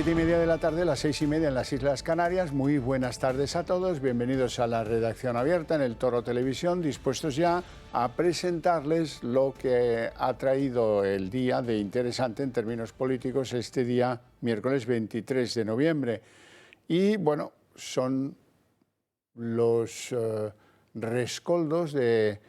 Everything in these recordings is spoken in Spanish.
7:30 de la tarde, las 6:30 en las Islas Canarias. Muy buenas tardes a todos, bienvenidos a la redacción abierta en el Toro Televisión, dispuestos ya a presentarles lo que ha traído el día de interesante en términos políticos este día, miércoles 23 de noviembre. Y bueno, son los rescoldos de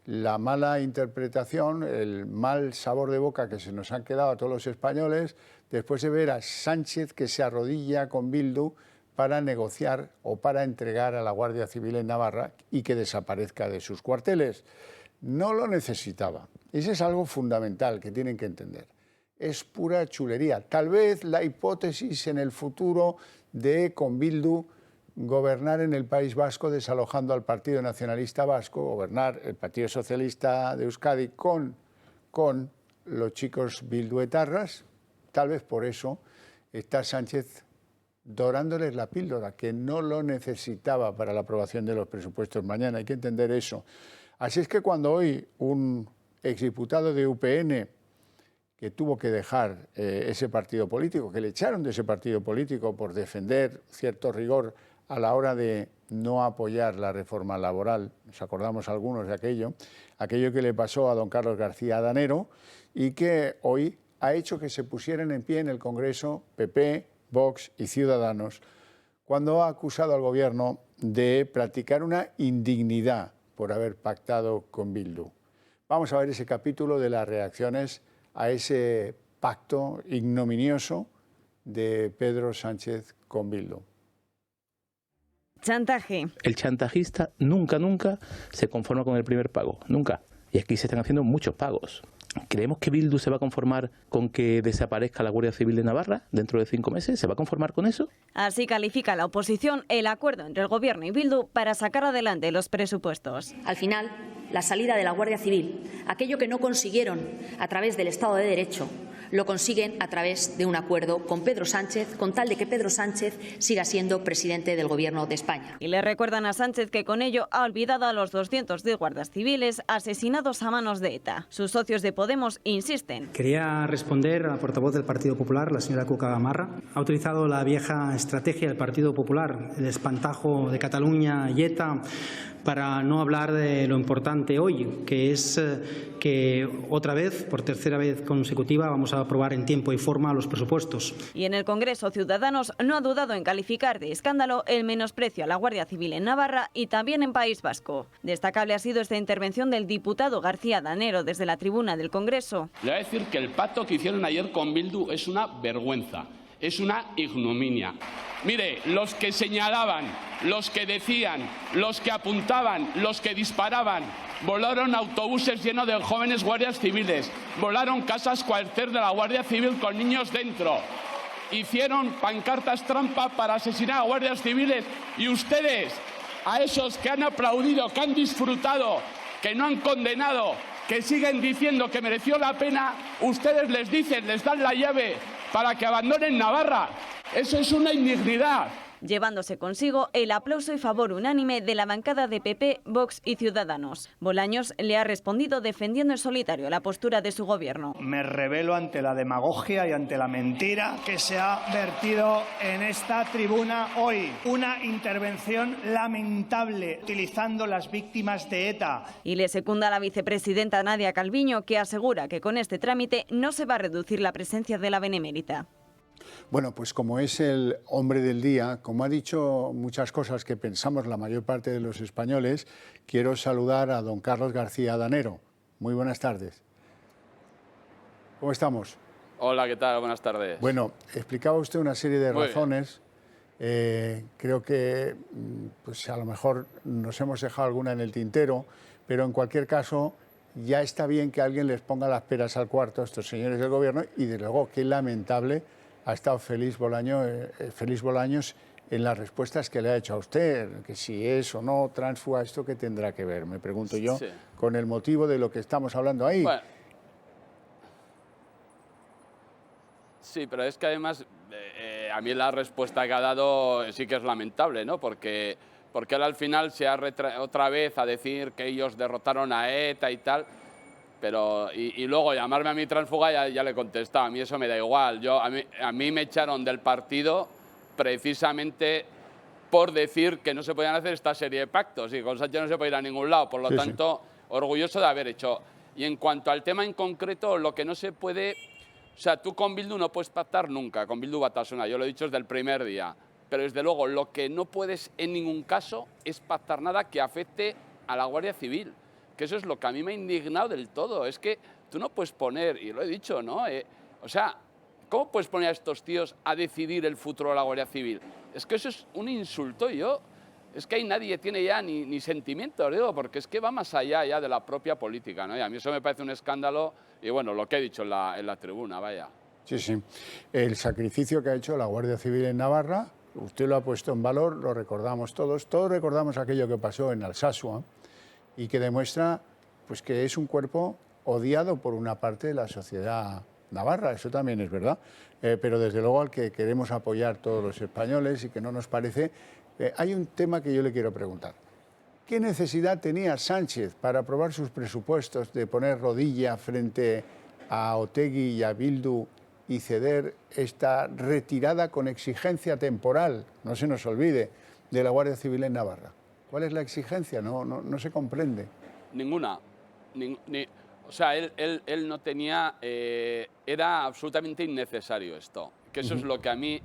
la mala interpretación, el mal sabor de boca que se nos han quedado a todos los españoles después de ver a Sánchez que se arrodilla con Bildu para negociar o para entregar a la Guardia Civil en Navarra y que desaparezca de sus cuarteles. No lo necesitaba. Ese es algo fundamental que tienen que entender. Es pura chulería. Tal vez la hipótesis en el futuro de con Bildu gobernar en el País Vasco desalojando al Partido Nacionalista Vasco, gobernar el Partido Socialista de Euskadi con los chicos bilduetarras, tal vez por eso está Sánchez dorándoles la píldora, que no lo necesitaba para la aprobación de los presupuestos mañana. Hay que entender eso. Así es que cuando hoy un exdiputado de UPN que tuvo que dejar ese partido político, que le echaron de ese partido político por defender cierto rigor a la hora de no apoyar la reforma laboral, nos acordamos algunos de aquello que le pasó a don Carlos García Danero y que hoy ha hecho que se pusieran en pie en el Congreso PP, Vox y Ciudadanos, cuando ha acusado al Gobierno de practicar una indignidad por haber pactado con Bildu. Vamos a ver ese capítulo de las reacciones a ese pacto ignominioso de Pedro Sánchez con Bildu. Chantaje. El chantajista nunca se conforma con el primer pago, nunca. Y aquí se están haciendo muchos pagos. ¿Creemos que Bildu se va a conformar con que desaparezca la Guardia Civil de Navarra dentro de 5 meses? ¿Se va a conformar con eso? Así califica la oposición el acuerdo entre el Gobierno y Bildu para sacar adelante los presupuestos. Al final, la salida de la Guardia Civil, aquello que no consiguieron a través del Estado de Derecho, lo consiguen a través de un acuerdo con Pedro Sánchez, con tal de que Pedro Sánchez siga siendo presidente del Gobierno de España. Y le recuerdan a Sánchez que con ello ha olvidado a los 210 guardias civiles asesinados a manos de ETA. Sus socios de Podemos insisten. Quería responder a la portavoz del Partido Popular, la señora Cuca Gamarra. Ha utilizado la vieja estrategia del Partido Popular, el espantajo de Cataluña y ETA, para no hablar de lo importante hoy, que es que otra vez, por tercera vez consecutiva, vamos a aprobar en tiempo y forma los presupuestos. Y en el Congreso, Ciudadanos no ha dudado en calificar de escándalo el menosprecio a la Guardia Civil en Navarra y también en País Vasco. Destacable ha sido esta intervención del diputado García Danero desde la tribuna del Congreso. Le voy a decir que el pacto que hicieron ayer con Bildu es una vergüenza, es una ignominia. Mire, los que señalaban, los que decían, los que apuntaban, los que disparaban, volaron autobuses llenos de jóvenes guardias civiles, volaron casas cuartel de la Guardia Civil con niños dentro, hicieron pancartas trampa para asesinar a guardias civiles y ustedes, a esos que han aplaudido, que han disfrutado, que no han condenado, que siguen diciendo que mereció la pena, ustedes les dicen, les dan la llave para que abandonen Navarra. Eso es una indignidad. Llevándose consigo el aplauso y favor unánime de la bancada de PP, Vox y Ciudadanos. Bolaños le ha respondido defendiendo en solitario la postura de su gobierno. Me rebelo ante la demagogia y ante la mentira que se ha vertido en esta tribuna hoy. Una intervención lamentable utilizando las víctimas de ETA. Y le secunda la vicepresidenta Nadia Calviño, que asegura que con este trámite no se va a reducir la presencia de la Benemérita. Bueno, pues como es el hombre del día, como ha dicho muchas cosas que pensamos la mayor parte de los españoles, quiero saludar a don Carlos García Danero. Muy buenas tardes. ¿Cómo estamos? Hola, ¿qué tal? Buenas tardes. Bueno, explicaba usted una serie de razones. Creo que pues a lo mejor nos hemos dejado alguna en el tintero, pero en cualquier caso ya está bien que alguien les ponga las peras al cuarto a estos señores del Gobierno y, de luego, qué lamentable ha estado Félix Bolaños en las respuestas que le ha hecho a usted, que si es o no tránsfuga, ¿esto qué tendrá que ver? Me pregunto yo, sí, con el motivo de lo que estamos hablando ahí. Bueno, sí, pero es que además a mí la respuesta que ha dado sí que es lamentable, ¿no? Porque él al final se ha otra vez a decir que ellos derrotaron a ETA y tal. Pero, y luego llamarme a mi tránsfuga ya le he contestado, a mí eso me da igual. A mí me echaron del partido precisamente por decir que no se podían hacer esta serie de pactos y con Sánchez no se puede ir a ningún lado. Por lo tanto, orgulloso de haber hecho. Y en cuanto al tema en concreto, lo que no se puede... O sea, tú con Bildu no puedes pactar nunca, con Bildu Batasuna, yo lo he dicho desde el primer día. Pero desde luego, lo que no puedes en ningún caso es pactar nada que afecte a la Guardia Civil. Que eso es lo que a mí me ha indignado del todo. Es que tú no puedes poner, y lo he dicho, ¿no? O sea, ¿cómo puedes poner a estos tíos a decidir el futuro de la Guardia Civil? Es que eso es un insulto. Es que ahí nadie tiene ya ni sentimientos, digo, porque es que va más allá ya de la propia política, ¿no? Y a mí eso me parece un escándalo, y bueno, lo que he dicho en la tribuna, vaya. Sí, sí. El sacrificio que ha hecho la Guardia Civil en Navarra, usted lo ha puesto en valor, lo recordamos todos recordamos aquello que pasó en Alsasua, y que demuestra pues, que es un cuerpo odiado por una parte de la sociedad navarra, eso también es verdad, pero desde luego al que queremos apoyar todos los españoles y que no nos parece... hay un tema que yo le quiero preguntar. ¿Qué necesidad tenía Sánchez para aprobar sus presupuestos de poner rodilla frente a Otegi y a Bildu y ceder esta retirada con exigencia temporal, no se nos olvide, de la Guardia Civil en Navarra? ¿Cuál es la exigencia? No se comprende. Ninguna. O sea, él no tenía... era absolutamente innecesario esto. Que eso es lo que a mí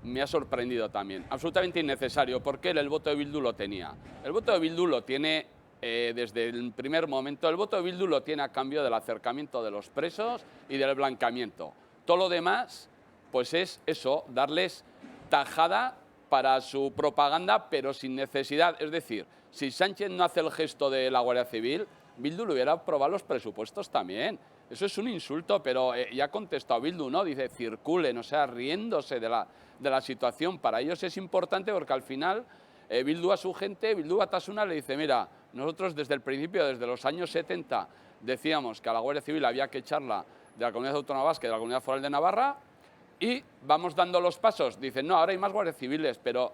me ha sorprendido también. Absolutamente innecesario, porque él el voto de Bildu lo tenía. El voto de Bildu lo tiene desde el primer momento. El voto de Bildu lo tiene a cambio del acercamiento de los presos y del blanqueamiento. Todo lo demás, pues es eso, darles tajada para su propaganda, pero sin necesidad. Es decir, si Sánchez no hace el gesto de la Guardia Civil, Bildu le hubiera aprobado los presupuestos también. Eso es un insulto, pero ya ha contestado Bildu, ¿no? Dice, circulen, o sea, riéndose de la situación. Para ellos es importante porque al final Bildu a su gente, Bildu Batasuna le dice, mira, nosotros desde el principio, desde los años 70, decíamos que a la Guardia Civil había que echarla de la Comunidad Autónoma Vasca y de la Comunidad Foral de Navarra, y vamos dando los pasos. Dicen, no, ahora hay más guardias civiles, pero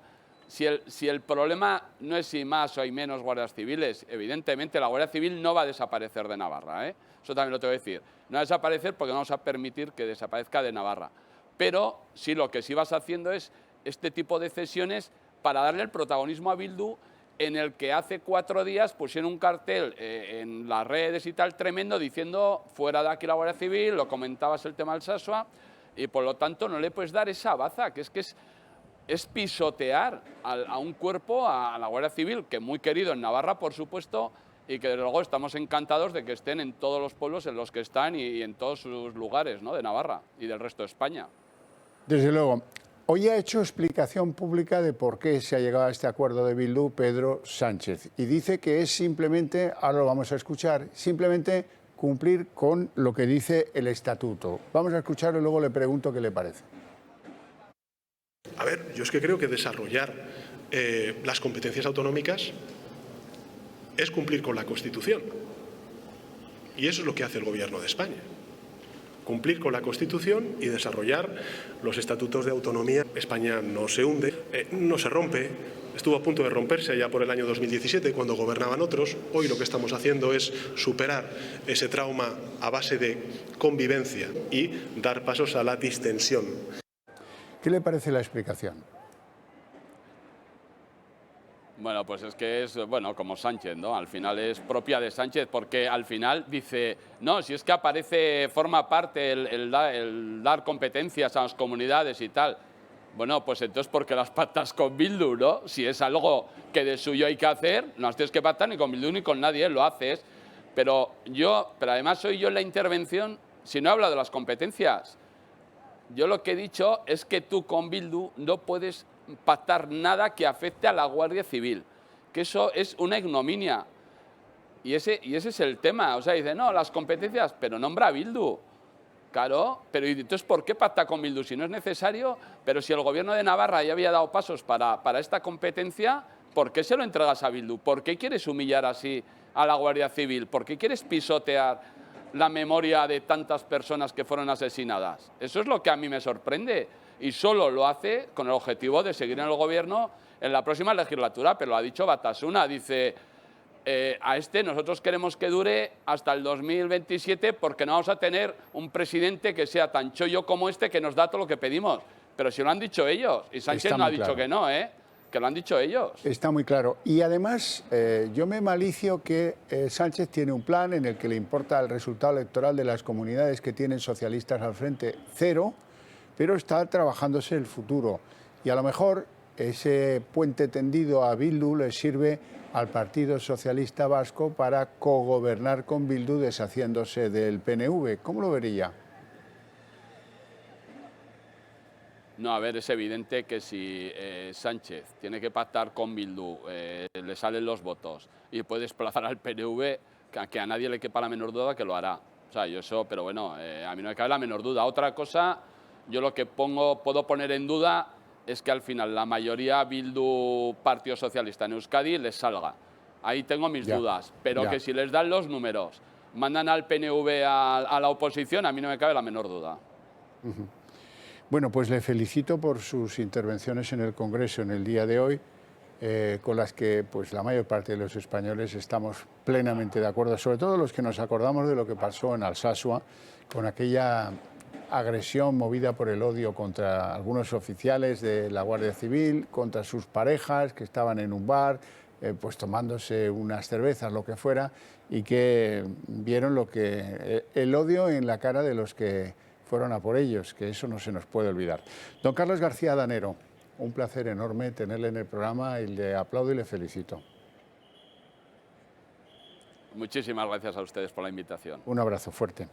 si el problema no es si más o hay menos guardias civiles, evidentemente la Guardia Civil no va a desaparecer de Navarra, ¿eh? Eso también lo tengo que decir. No va a desaparecer porque no vamos a permitir que desaparezca de Navarra. Pero sí, lo que sí vas haciendo es este tipo de cesiones para darle el protagonismo a Bildu, en el que hace 4 días pusieron un cartel en las redes y tal tremendo diciendo fuera de aquí la Guardia Civil, lo comentabas el tema del Sasua, y por lo tanto no le puedes dar esa baza, que es pisotear a un cuerpo, a la Guardia Civil, que muy querido en Navarra, por supuesto, y que desde luego estamos encantados de que estén en todos los pueblos en los que están y en todos sus lugares, ¿no?, de Navarra y del resto de España. Desde luego. Hoy ha hecho explicación pública de por qué se ha llegado a este acuerdo de Bildu Pedro Sánchez, y dice que es simplemente, ahora lo vamos a escuchar, simplemente cumplir con lo que dice el estatuto. Vamos a escucharlo y luego le pregunto qué le parece. A ver, yo es que creo que desarrollar las competencias autonómicas es cumplir con la Constitución. Y eso es lo que hace el Gobierno de España. Cumplir con la Constitución y desarrollar los estatutos de autonomía. España no se hunde, no se rompe. Estuvo a punto de romperse allá por el año 2017 cuando gobernaban otros. Hoy lo que estamos haciendo es superar ese trauma a base de convivencia y dar pasos a la distensión. ¿Qué le parece la explicación? Bueno, pues es que es, bueno, como Sánchez, ¿no? Al final es propia de Sánchez, porque al final dice, no, si es que aparece, forma parte el dar competencias a las comunidades y tal. Bueno, pues entonces, ¿por qué las pactas con Bildu, no? Si es algo que de suyo hay que hacer, no las tienes que pactar ni con Bildu ni con nadie, lo haces. Pero además soy yo en la intervención, si no he hablado de las competencias, yo lo que he dicho es que tú con Bildu no puedes pactar nada que afecte a la Guardia Civil, que eso es una ignominia. Y ese es el tema. O sea, dice, no, las competencias, pero nombra a Bildu. Claro, pero ¿y entonces por qué pacta con Bildu si no es necesario? Pero si el Gobierno de Navarra ya había dado pasos para esta competencia, ¿por qué se lo entregas a Bildu? ¿Por qué quieres humillar así a la Guardia Civil? ¿Por qué quieres pisotear la memoria de tantas personas que fueron asesinadas? Eso es lo que a mí me sorprende. Y solo lo hace con el objetivo de seguir en el Gobierno en la próxima legislatura, pero lo ha dicho Batasuna, dice, a este nosotros queremos que dure hasta el 2027 porque no vamos a tener un presidente que sea tan chollo como este que nos da todo lo que pedimos. Pero si lo han dicho ellos, y Sánchez no ha dicho que no, que lo han dicho ellos. Está muy claro. Y además, yo me malicio que Sánchez tiene un plan en el que le importa el resultado electoral de las comunidades que tienen socialistas al frente, cero, pero está trabajándose el futuro. Y a lo mejor ese puente tendido a Bildu le sirve al Partido Socialista Vasco para cogobernar con Bildu deshaciéndose del PNV. ¿Cómo lo vería? No, a ver, es evidente que si Sánchez tiene que pactar con Bildu, le salen los votos y puede desplazar al PNV, que a nadie le quepa la menor duda que lo hará. O sea, yo eso, pero bueno, a mí no me cabe la menor duda. Otra cosa, yo lo que puedo poner en duda es que al final la mayoría Bildu Partido Socialista en Euskadi les salga. Ahí tengo mis dudas, pero que si les dan los números, mandan al PNV a la oposición, a mí no me cabe la menor duda. Bueno, pues le felicito por sus intervenciones en el Congreso en el día de hoy, con las que pues, la mayor parte de los españoles estamos plenamente de acuerdo, sobre todo los que nos acordamos de lo que pasó en Alsasua, con aquella agresión movida por el odio contra algunos oficiales de la Guardia Civil, contra sus parejas que estaban en un bar, pues tomándose unas cervezas, lo que fuera, y que vieron el odio en la cara de los que fueron a por ellos, que eso no se nos puede olvidar. Don Carlos García Danero, un placer enorme tenerle en el programa y le aplaudo y le felicito. Muchísimas gracias a ustedes por la invitación. Un abrazo fuerte.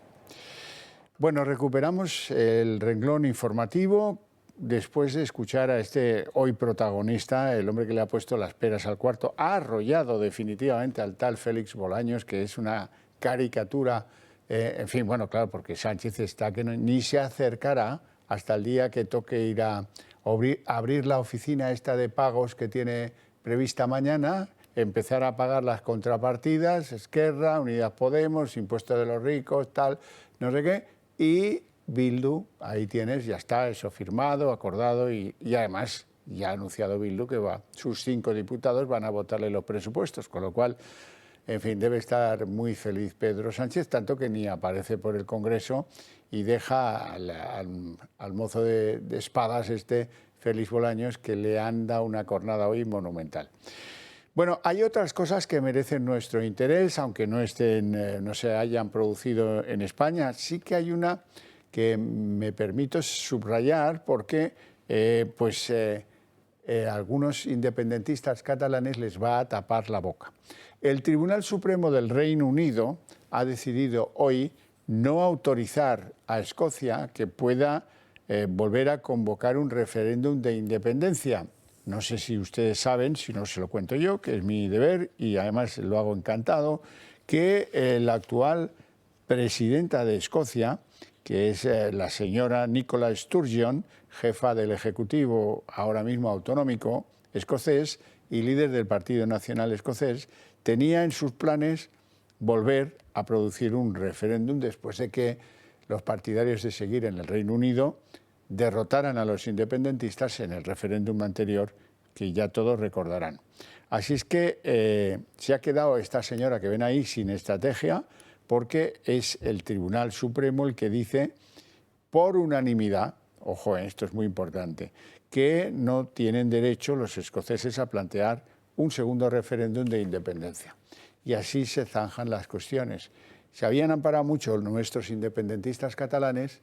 Bueno, recuperamos el renglón informativo después de escuchar a este hoy protagonista, el hombre que le ha puesto las peras al cuarto, ha arrollado definitivamente al tal Félix Bolaños, que es una caricatura. En fin, bueno, claro, porque Sánchez está que ni se acercará hasta el día que toque ir a abrir la oficina esta de pagos que tiene prevista mañana, empezar a pagar las contrapartidas, Esquerra, Unidas Podemos, impuestos de los ricos, tal, no sé qué, y Bildu, ahí tienes, ya está, eso firmado, acordado, y además ya ha anunciado Bildu que sus 5 diputados van a votarle los presupuestos, con lo cual, en fin, debe estar muy feliz Pedro Sánchez, tanto que ni aparece por el Congreso y deja al mozo de espadas Félix Bolaños, que le han dado una cornada hoy monumental. Bueno, hay otras cosas que merecen nuestro interés, aunque no se hayan producido en España. Sí que hay una que me permito subrayar porque algunos independentistas catalanes les va a tapar la boca. El Tribunal Supremo del Reino Unido ha decidido hoy no autorizar a Escocia que pueda volver a convocar un referéndum de independencia. No sé si ustedes saben, si no se lo cuento yo, que es mi deber y además lo hago encantado, que la actual presidenta de Escocia, que es la señora Nicola Sturgeon, jefa del Ejecutivo ahora mismo autonómico escocés y líder del Partido Nacional Escocés, tenía en sus planes volver a producir un referéndum después de que los partidarios de seguir en el Reino Unido derrotaran a los independentistas en el referéndum anterior, que ya todos recordarán. Así es que se ha quedado esta señora que ven ahí sin estrategia, porque es el Tribunal Supremo el que dice por unanimidad, ojo, esto es muy importante, que no tienen derecho los escoceses a plantear un segundo referéndum de independencia. Y así se zanjan las cuestiones. Se habían amparado mucho nuestros independentistas catalanes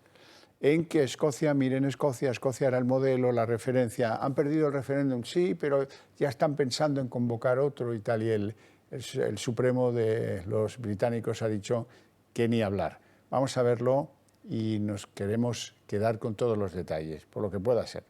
en que Escocia, miren Escocia era el modelo, la referencia. Han perdido el referéndum, sí, pero ya están pensando en convocar otro y tal. Y el Supremo de los británicos ha dicho que ni hablar. Vamos a verlo y nos queremos quedar con todos los detalles, por lo que pueda ser.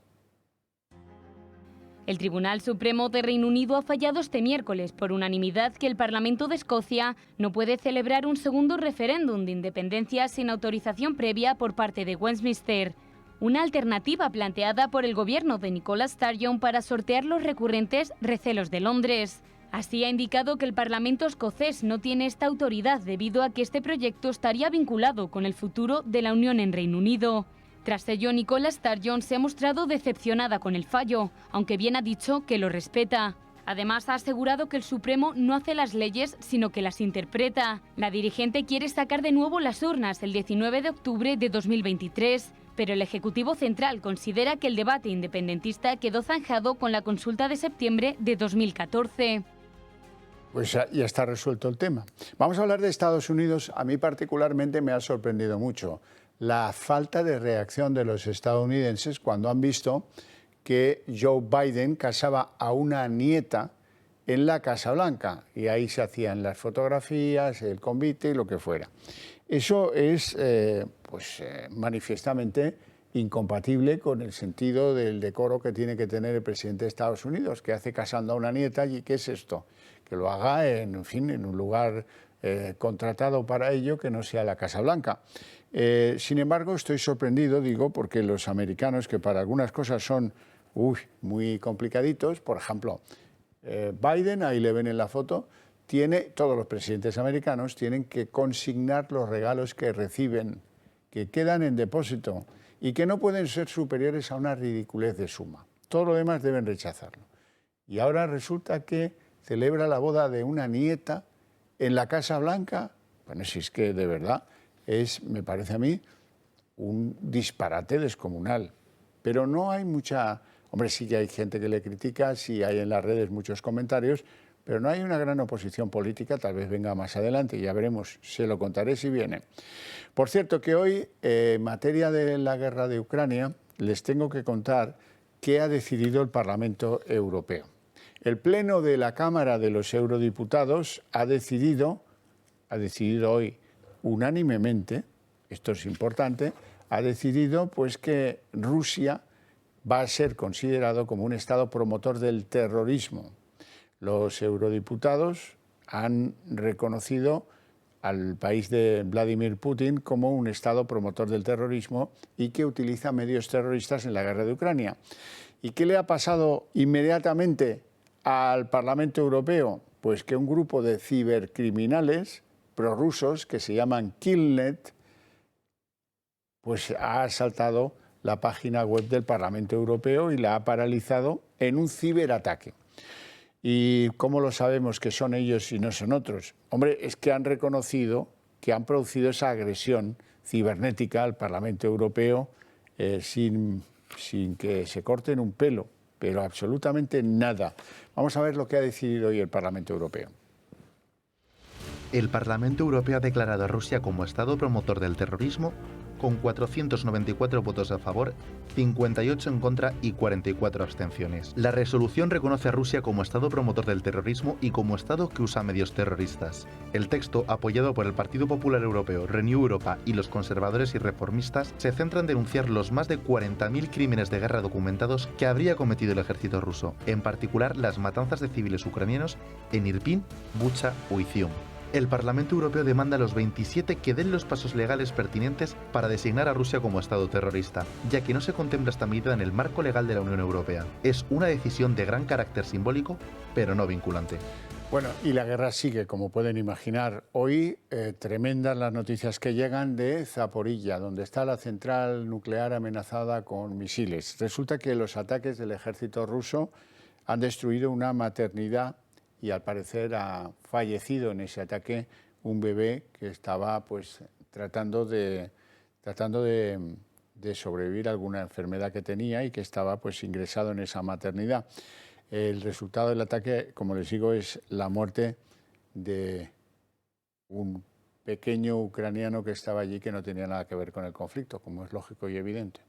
El Tribunal Supremo de Reino Unido ha fallado este miércoles por unanimidad que el Parlamento de Escocia no puede celebrar un segundo referéndum de independencia sin autorización previa por parte de Westminster. Una alternativa planteada por el gobierno de Nicola Sturgeon para sortear los recurrentes recelos de Londres. Así ha indicado que el Parlamento escocés no tiene esta autoridad debido a que este proyecto estaría vinculado con el futuro de la Unión en Reino Unido. Tras ello, Nicola Sturgeon se ha mostrado decepcionada con el fallo, aunque bien ha dicho que lo respeta. Además, ha asegurado que el Supremo no hace las leyes, sino que las interpreta. La dirigente quiere sacar de nuevo las urnas el 19 de octubre de 2023, pero el Ejecutivo Central considera que el debate independentista quedó zanjado con la consulta de septiembre de 2014. Pues ya está resuelto el tema. Vamos a hablar de Estados Unidos. A mí particularmente me ha sorprendido mucho la falta de reacción de los estadounidenses cuando han visto que Joe Biden casaba a una nieta en la Casa Blanca y ahí se hacían las fotografías, el convite y lo que fuera. Eso es manifiestamente incompatible con el sentido del decoro que tiene que tener el presidente de Estados Unidos, que hace casando a una nieta. ¿Y qué es esto? Que lo haga en un lugar contratado para ello, que no sea la Casa Blanca. Sin embargo, estoy sorprendido, porque los americanos, que para algunas cosas son muy complicaditos, por ejemplo, Biden, ahí le ven en la foto, todos los presidentes americanos tienen que consignar los regalos que reciben, que quedan en depósito y que no pueden ser superiores a una ridiculez de suma. Todo lo demás deben rechazarlo. Y ahora resulta que celebra la boda de una nieta en la Casa Blanca. Bueno, si es que de verdad me parece a mí, un disparate descomunal. Pero no hay mucha... Hombre, sí que hay gente que le critica, sí hay en las redes muchos comentarios, pero no hay una gran oposición política, tal vez venga más adelante, ya veremos, se lo contaré si viene. Por cierto, que hoy, en materia de la guerra de Ucrania, les tengo que contar qué ha decidido el Parlamento Europeo. El Pleno de la Cámara de los Eurodiputados ha decidido hoy unánimemente, esto es importante, ha decidido que Rusia va a ser considerado como un Estado promotor del terrorismo. Los eurodiputados han reconocido al país de Vladimir Putin como un Estado promotor del terrorismo y que utiliza medios terroristas en la guerra de Ucrania. ¿Y qué le ha pasado inmediatamente al Parlamento Europeo? Pues que un grupo de cibercriminales prorrusos que se llaman Killnet, pues ha asaltado la página web del Parlamento Europeo y la ha paralizado en un ciberataque. ¿Y cómo lo sabemos que son ellos y no son otros? Hombre, es que han reconocido que han producido esa agresión cibernética al Parlamento Europeo sin que se corten un pelo, pero absolutamente nada. Vamos a ver lo que ha decidido hoy el Parlamento Europeo. El Parlamento Europeo ha declarado a Rusia como Estado promotor del terrorismo con 494 votos a favor, 58 en contra y 44 abstenciones. La resolución reconoce a Rusia como Estado promotor del terrorismo y como Estado que usa medios terroristas. El texto, apoyado por el Partido Popular Europeo, Renew Europa y los conservadores y reformistas, se centra en denunciar los más de 40.000 crímenes de guerra documentados que habría cometido el ejército ruso, en particular las matanzas de civiles ucranianos en Irpin, Bucha o Izium. El Parlamento Europeo demanda a los 27 que den los pasos legales pertinentes para designar a Rusia como Estado terrorista, ya que no se contempla esta medida en el marco legal de la Unión Europea. Es una decisión de gran carácter simbólico, pero no vinculante. Bueno, y la guerra sigue, como pueden imaginar. Hoy, tremendas las noticias que llegan de Zaporilla, donde está la central nuclear amenazada con misiles. Resulta que los ataques del ejército ruso han destruido una maternidad y al parecer ha fallecido en ese ataque un bebé que estaba tratando de sobrevivir a alguna enfermedad que tenía y que estaba ingresado en esa maternidad. El resultado del ataque, como les digo, es la muerte de un pequeño ucraniano que estaba allí que no tenía nada que ver con el conflicto, como es lógico y evidente.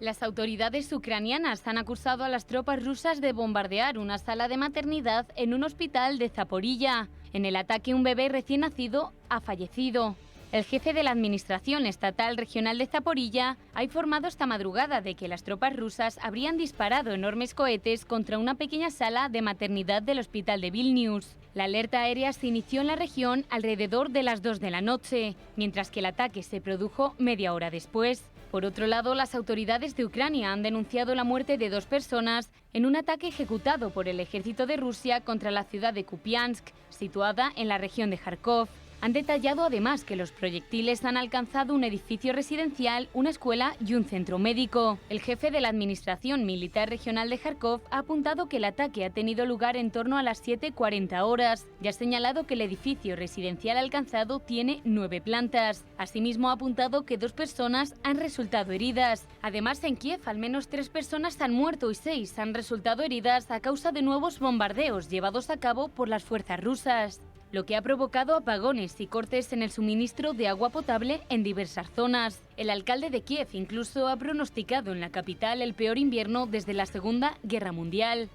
Las autoridades ucranianas han acusado a las tropas rusas de bombardear una sala de maternidad en un hospital de Zaporilla. En el ataque, un bebé recién nacido ha fallecido. El jefe de la Administración Estatal Regional de Zaporilla ha informado esta madrugada de que las tropas rusas habrían disparado enormes cohetes contra una pequeña sala de maternidad del hospital de Vilnius. La alerta aérea se inició en la región alrededor de las 2 de la noche, mientras que el ataque se produjo media hora después. Por otro lado, las autoridades de Ucrania han denunciado la muerte de 2 personas en un ataque ejecutado por el ejército de Rusia contra la ciudad de Kupiansk, situada en la región de Kharkov. Han detallado además que los proyectiles han alcanzado un edificio residencial, una escuela y un centro médico. El jefe de la Administración Militar Regional de Járkov ha apuntado que el ataque ha tenido lugar en torno a las 7:40 horas y ha señalado que el edificio residencial alcanzado tiene 9 plantas. Asimismo, ha apuntado que 2 personas han resultado heridas. Además, en Kiev, al menos 3 personas han muerto y 6 han resultado heridas a causa de nuevos bombardeos llevados a cabo por las fuerzas rusas, lo que ha provocado apagones y cortes en el suministro de agua potable en diversas zonas. El alcalde de Kiev incluso ha pronosticado en la capital el peor invierno desde la Segunda Guerra Mundial.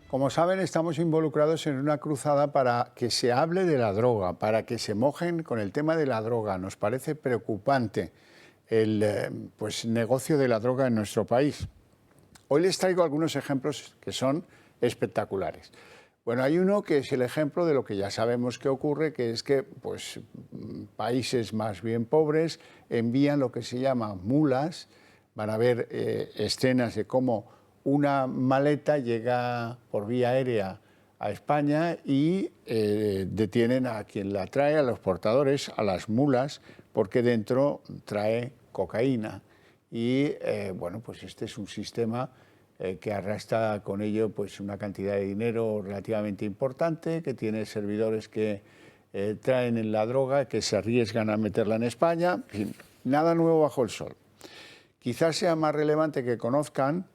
Como saben, estamos involucrados en una cruzada para que se hable de la droga, para que se mojen con el tema de la droga. Nos parece preocupante el negocio de la droga en nuestro país. Hoy les traigo algunos ejemplos que son espectaculares. Bueno, hay uno que es el ejemplo de lo que ya sabemos que ocurre, que es que países más bien pobres envían lo que se llama mulas. Van a ver escenas de cómo una maleta llega por vía aérea a España y detienen a quien la trae, a los portadores, a las mulas, porque dentro trae cocaína. Y este es un sistema que arrastra con ello una cantidad de dinero relativamente importante, que tiene servidores que traen en la droga, que se arriesgan a meterla en España. En fin, nada nuevo bajo el sol. Quizás sea más relevante que conozcan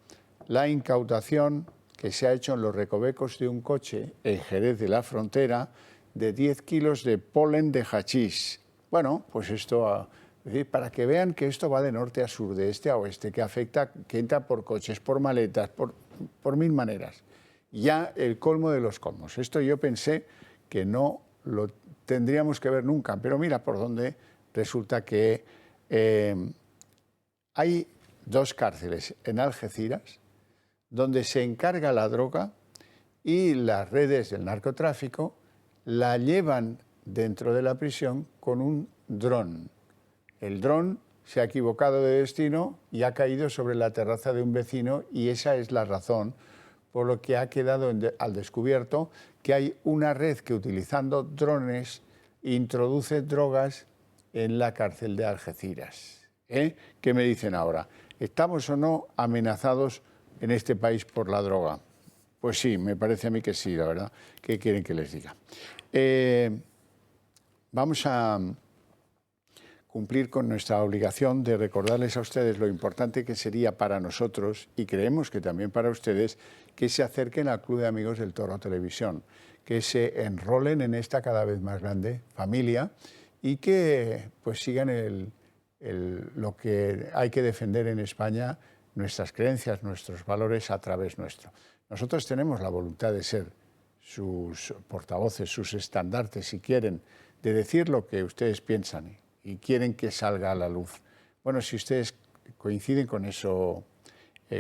la incautación que se ha hecho en los recovecos de un coche en Jerez de la Frontera de 10 kilos de polen de hachís. Bueno, pues esto... Es decir, para que vean que esto va de norte a sur, de este a oeste, que afecta, que entra por coches, por maletas, por mil maneras. Ya el colmo de los colmos. Esto yo pensé que no lo tendríamos que ver nunca, pero mira por dónde resulta que hay 2 cárceles en Algeciras donde se encarga la droga y las redes del narcotráfico la llevan dentro de la prisión con un dron. El dron se ha equivocado de destino y ha caído sobre la terraza de un vecino, y esa es la razón por lo que ha quedado al descubierto que hay una red que, utilizando drones, introduce drogas en la cárcel de Algeciras. ¿Qué me dicen ahora? ¿Estamos o no amenazados en este país por la droga? Pues sí, me parece a mí que sí, la verdad. ¿Qué quieren que les diga? Vamos a cumplir con nuestra obligación de recordarles a ustedes lo importante que sería para nosotros, y creemos que también para ustedes, que se acerquen al Club de Amigos del Toro Televisión, que se enrolen en esta cada vez más grande familia y que sigan lo que hay que defender en España, nuestras creencias, nuestros valores a través nuestro. Nosotros tenemos la voluntad de ser sus portavoces, sus estandartes, si quieren, de decir lo que ustedes piensan y quieren que salga a la luz. Bueno, si ustedes coinciden con eso,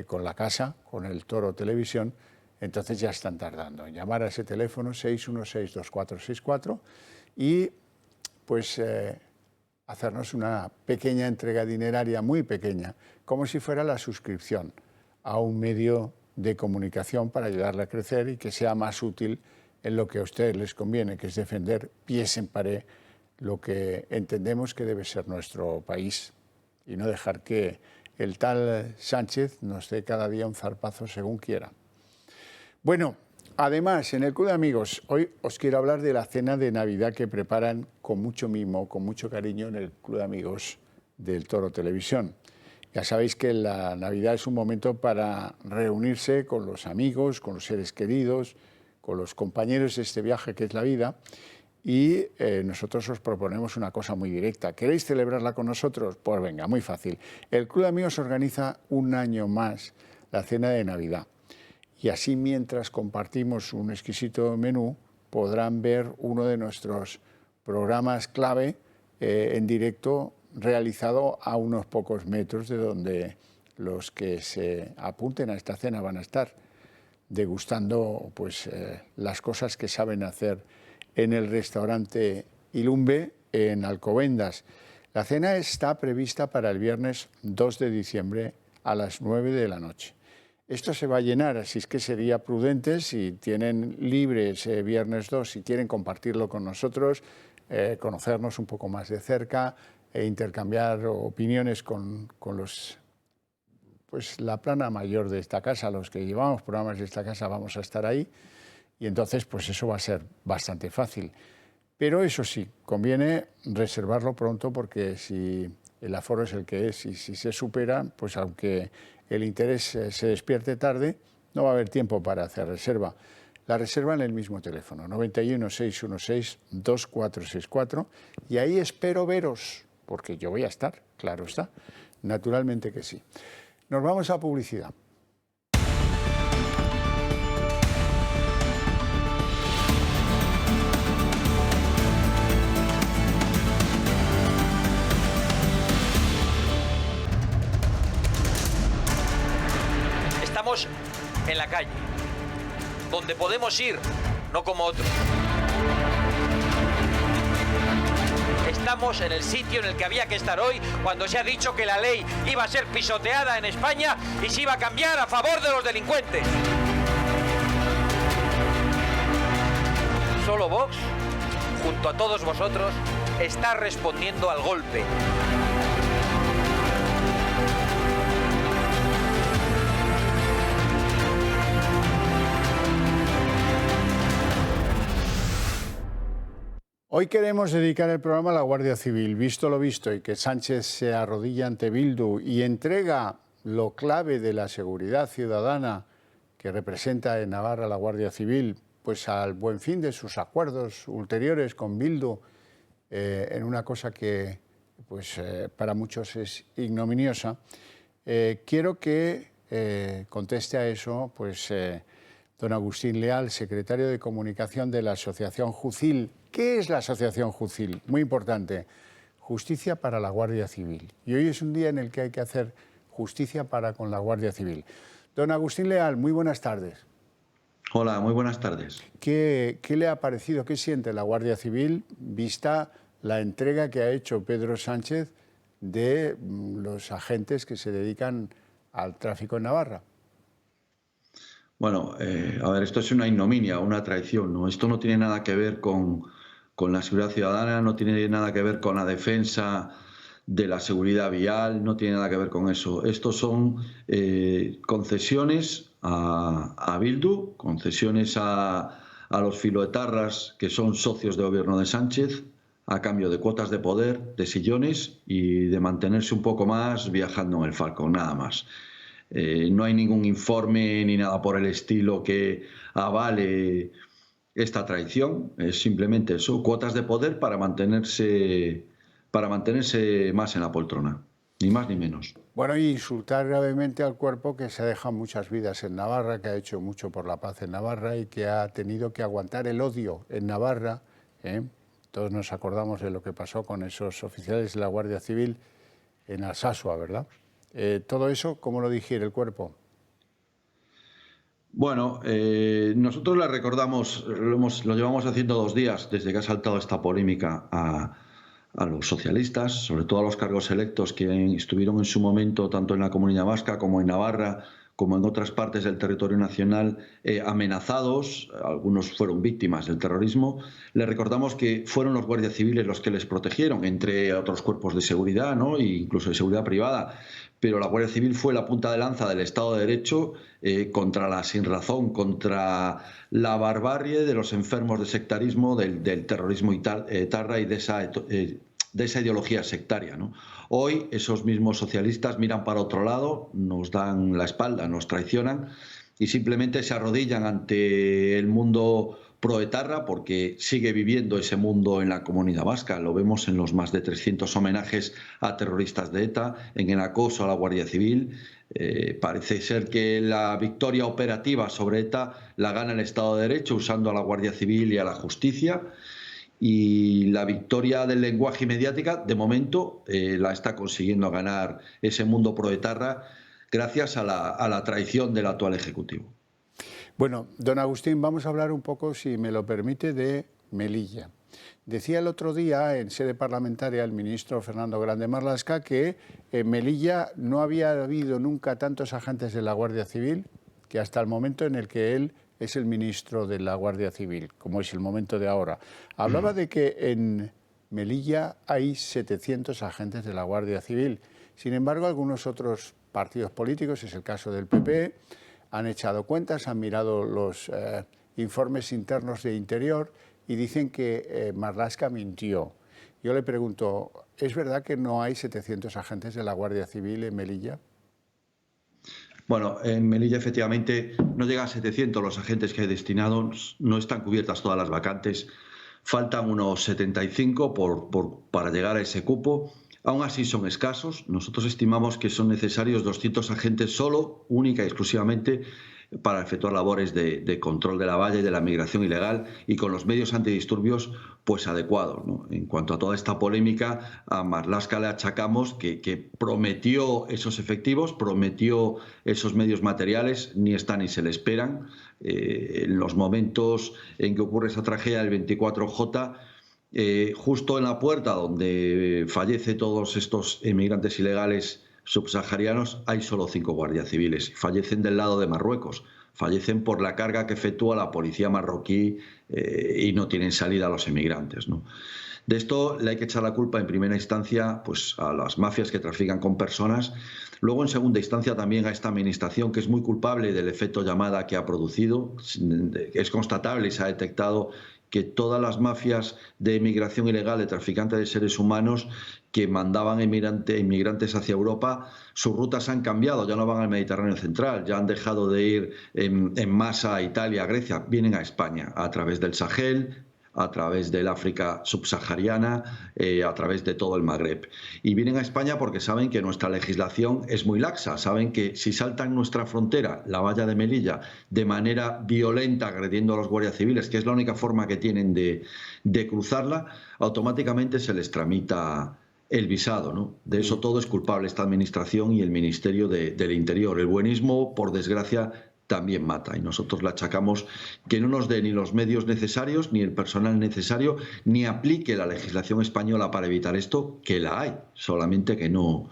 con la casa, con el Toro Televisión, entonces ya están tardando en llamar a ese teléfono 616-2464 y hacernos una pequeña entrega dineraria, muy pequeña, como si fuera la suscripción a un medio de comunicación para ayudarle a crecer y que sea más útil en lo que a ustedes les conviene, que es defender pies en pared lo que entendemos que debe ser nuestro país y no dejar que el tal Sánchez nos dé cada día un zarpazo según quiera. Bueno, además, en el Club de Amigos, hoy os quiero hablar de la cena de Navidad que preparan con mucho mimo, con mucho cariño en el Club de Amigos del Toro Televisión. Ya sabéis que la Navidad es un momento para reunirse con los amigos, con los seres queridos, con los compañeros de este viaje que es la vida. Y nosotros os proponemos una cosa muy directa. ¿Queréis celebrarla con nosotros? Pues venga, muy fácil. El Club de Amigos organiza un año más la cena de Navidad. Y así, mientras compartimos un exquisito menú, podrán ver uno de nuestros programas clave en directo, realizado a unos pocos metros de donde los que se apunten a esta cena van a estar degustando las cosas que saben hacer en el restaurante Ilumbe en Alcobendas. La cena está prevista para el viernes 2 de diciembre a las 9 de la noche. Esto se va a llenar, así es que sería prudente, si tienen libres viernes 2, si quieren compartirlo con nosotros, conocernos un poco más de cerca e intercambiar opiniones con la plana mayor de esta casa. Los que llevamos programas de esta casa vamos a estar ahí y entonces pues eso va a ser bastante fácil. Pero eso sí, conviene reservarlo pronto porque si el aforo es el que es y si se supera, pues aunque el interés se despierte tarde, no va a haber tiempo para hacer reserva. La reserva en el mismo teléfono, 91 616 2464, y ahí espero veros, porque yo voy a estar, claro está, naturalmente que sí. Nos vamos a publicidad. Estamos en la calle, donde podemos ir, no como otros. Estamos en el sitio en el que había que estar hoy, cuando se ha dicho que la ley iba a ser pisoteada en España y se iba a cambiar a favor de los delincuentes. Solo Vox, junto a todos vosotros, está respondiendo al golpe. Hoy queremos dedicar el programa a la Guardia Civil. Visto lo visto y que Sánchez se arrodilla ante Bildu y entrega lo clave de la seguridad ciudadana que representa en Navarra la Guardia Civil, pues al buen fin de sus acuerdos ulteriores con Bildu, en una cosa que pues, para muchos es ignominiosa, quiero que conteste a eso pues, don Agustín Leal, secretario de Comunicación de la Asociación Jucil. ¿Qué es la Asociación Jucil? Muy importante, justicia para la Guardia Civil. Y hoy es un día en el que hay que hacer justicia para con la Guardia Civil. Don Agustín Leal, muy buenas tardes. Hola, muy buenas tardes. ¿Qué le ha parecido, qué siente la Guardia Civil vista la entrega que ha hecho Pedro Sánchez de los agentes que se dedican al tráfico en Navarra? Bueno, a ver, esto es una ignominia, una traición, ¿no? Esto no tiene nada que ver con la seguridad ciudadana, no tiene nada que ver con la defensa de la seguridad vial, no tiene nada que ver con eso. Estos son concesiones a Bildu, concesiones a los filoetarras que son socios de gobierno de Sánchez, a cambio de cuotas de poder, de sillones y de mantenerse un poco más viajando en el Falcon, nada más. No hay ningún informe ni nada por el estilo que avale esta traición, es simplemente eso, cuotas de poder para mantenerse más en la poltrona, ni más ni menos. Bueno, y insultar gravemente al cuerpo que se ha dejado muchas vidas en Navarra, que ha hecho mucho por la paz en Navarra y que ha tenido que aguantar el odio en Navarra. Todos nos acordamos de lo que pasó con esos oficiales de la Guardia Civil en Alsasua, ¿verdad? Todo eso, ¿cómo lo digiere el cuerpo? Bueno, nosotros la recordamos, lo llevamos haciendo 2 días desde que ha saltado esta polémica a los socialistas, sobre todo a los cargos electos que estuvieron en su momento tanto en la Comunidad Vasca como en Navarra, como en otras partes del territorio nacional, amenazados, algunos fueron víctimas del terrorismo. Les recordamos que fueron los guardias civiles los que les protegieron, entre otros cuerpos de seguridad, ¿no? E incluso de seguridad privada. Pero la Guardia Civil fue la punta de lanza del Estado de Derecho contra la sinrazón, contra la barbarie de los enfermos de sectarismo, del terrorismo etarra y de esa ideología sectaria, ¿no? Hoy esos mismos socialistas miran para otro lado, nos dan la espalda, nos traicionan y simplemente se arrodillan ante el mundo proetarra porque sigue viviendo ese mundo en la Comunidad Vasca. Lo vemos en los más de 300 homenajes a terroristas de ETA, en el acoso a la Guardia Civil. Parece ser que la victoria operativa sobre ETA la gana el Estado de Derecho usando a la Guardia Civil y a la justicia. Y la victoria del lenguaje mediática, de momento, la está consiguiendo ganar ese mundo proetarra gracias a la traición del actual Ejecutivo. Bueno, don Agustín, vamos a hablar un poco, si me lo permite, de Melilla. Decía el otro día en sede parlamentaria el ministro Fernando Grande Marlaska que en Melilla no había habido nunca tantos agentes de la Guardia Civil que hasta el momento en el que él es el ministro de la Guardia Civil, como es el momento de ahora. Hablaba de que en Melilla hay 700 agentes de la Guardia Civil. Sin embargo, algunos otros partidos políticos, es el caso del PP, han echado cuentas, han mirado los informes internos de Interior y dicen que Marlaska mintió. Yo le pregunto, ¿es verdad que no hay 700 agentes de la Guardia Civil en Melilla? Bueno, en Melilla efectivamente no llegan a 700 los agentes que hay destinados, no están cubiertas todas las vacantes, faltan unos 75 para llegar a ese cupo. Aún así son escasos. Nosotros estimamos que son necesarios 200 agentes solo, única y exclusivamente, para efectuar labores de control de la valla y de la migración ilegal y con los medios antidisturbios pues adecuados, ¿no? En cuanto a toda esta polémica, a Marlaska le achacamos que prometió esos efectivos, prometió esos medios materiales, ni están ni se le esperan. En los momentos en que ocurre esa tragedia del 24J, justo en la puerta donde fallece todos estos inmigrantes ilegales subsaharianos, hay solo 5 guardias civiles. Fallecen del lado de Marruecos, fallecen por la carga que efectúa la policía marroquí y no tienen salida a los inmigrantes, ¿no? De esto le hay que echar la culpa en primera instancia pues, a las mafias que trafican con personas, luego en segunda instancia también a esta administración que es muy culpable del efecto llamada que ha producido. Es constatable y se ha detectado que todas las mafias de inmigración ilegal, de traficantes de seres humanos que mandaban inmigrantes hacia Europa, sus rutas han cambiado, ya no van al Mediterráneo central, ya han dejado de ir en masa a Italia, a Grecia, vienen a España a través del Sahel, a través del África subsahariana, a través de todo el Magreb. Y vienen a España porque saben que nuestra legislación es muy laxa, saben que si saltan nuestra frontera, la valla de Melilla, de manera violenta, agrediendo a los guardias civiles, que es la única forma que tienen de cruzarla, automáticamente se les tramita el visado, ¿no? De eso todo es culpable esta administración y el Ministerio del Interior. El buenismo, por desgracia, también mata y nosotros le achacamos que no nos dé ni los medios necesarios, ni el personal necesario, ni aplique la legislación española para evitar esto, que la hay, solamente que no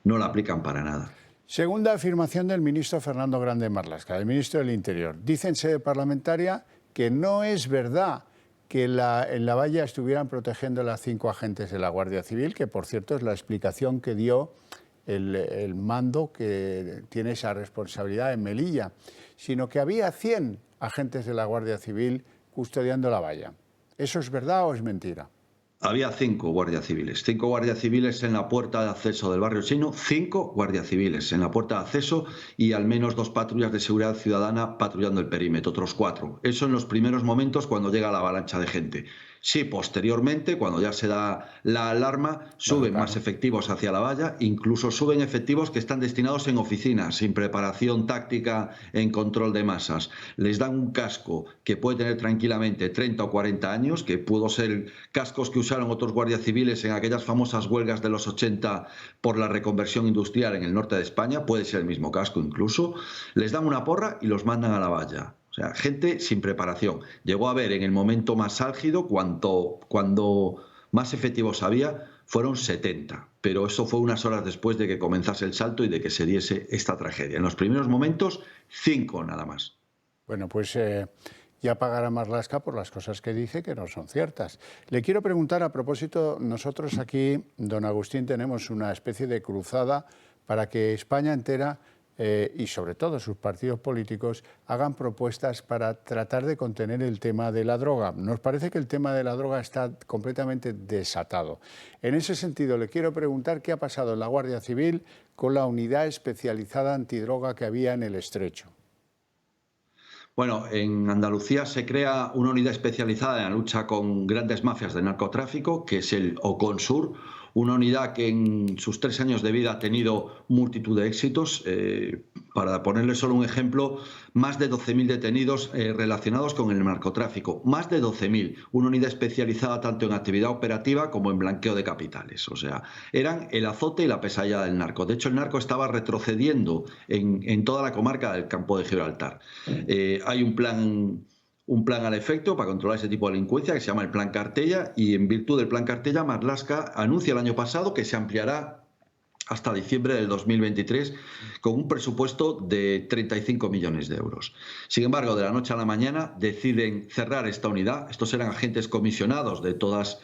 la aplican para nada. Segunda afirmación del ministro Fernando Grande Marlaska, el ministro del Interior. Dice en sede parlamentaria que no es verdad que en la valla estuvieran protegiendo a 5 agentes de la Guardia Civil, que por cierto es la explicación que dio el mando que tiene esa responsabilidad en Melilla, sino que había 100 agentes de la Guardia Civil custodiando la valla. ¿Eso es verdad o es mentira? Había 5 guardias civiles, 5 guardias civiles en la puerta de acceso del barrio chino, 5 guardias civiles en la puerta de acceso y al menos 2 patrullas de seguridad ciudadana patrullando el perímetro, otros 4. Eso en los primeros momentos cuando llega la avalancha de gente. Sí, posteriormente, cuando ya se da la alarma, suben más efectivos hacia la valla, incluso suben efectivos que están destinados en oficinas, sin preparación táctica en control de masas. Les dan un casco que puede tener tranquilamente 30 o 40 años, que pudo ser cascos que usaron otros guardias civiles en aquellas famosas huelgas de los 80 por la reconversión industrial en el norte de España, puede ser el mismo casco incluso. Les dan una porra y los mandan a la valla. O sea, gente sin preparación. Llegó a haber en el momento más álgido, cuando más efectivos había, fueron 70. Pero eso fue unas horas después de que comenzase el salto y de que se diese esta tragedia. En los primeros momentos, 5 nada más. Bueno, pues ya pagará Marlaska por las cosas que dice que no son ciertas. Le quiero preguntar a propósito, nosotros aquí, don Agustín, tenemos una especie de cruzada para que España entera y sobre todo sus partidos políticos hagan propuestas para tratar de contener el tema de la droga. Nos parece que el tema de la droga está completamente desatado. En ese sentido, le quiero preguntar qué ha pasado en la Guardia Civil con la unidad especializada antidroga que había en el Estrecho. Bueno, en Andalucía se crea una unidad especializada en la lucha con grandes mafias de narcotráfico, que es el OCONSUR, una unidad que en sus 3 años de vida ha tenido multitud de éxitos. Para ponerle solo un ejemplo, más de 12.000 detenidos relacionados con el narcotráfico. Más de 12.000. Una unidad especializada tanto en actividad operativa como en blanqueo de capitales. O sea, eran el azote y la pesadilla del narco. De hecho, el narco estaba retrocediendo en toda la comarca del Campo de Gibraltar. Hay un plan al efecto para controlar ese tipo de delincuencia que se llama el Plan Cartella, y en virtud del Plan Cartella, Marlaska anuncia el año pasado que se ampliará hasta diciembre del 2023 con un presupuesto de 35 millones de euros. Sin embargo, de la noche a la mañana deciden cerrar esta unidad. Estos eran agentes comisionados de todas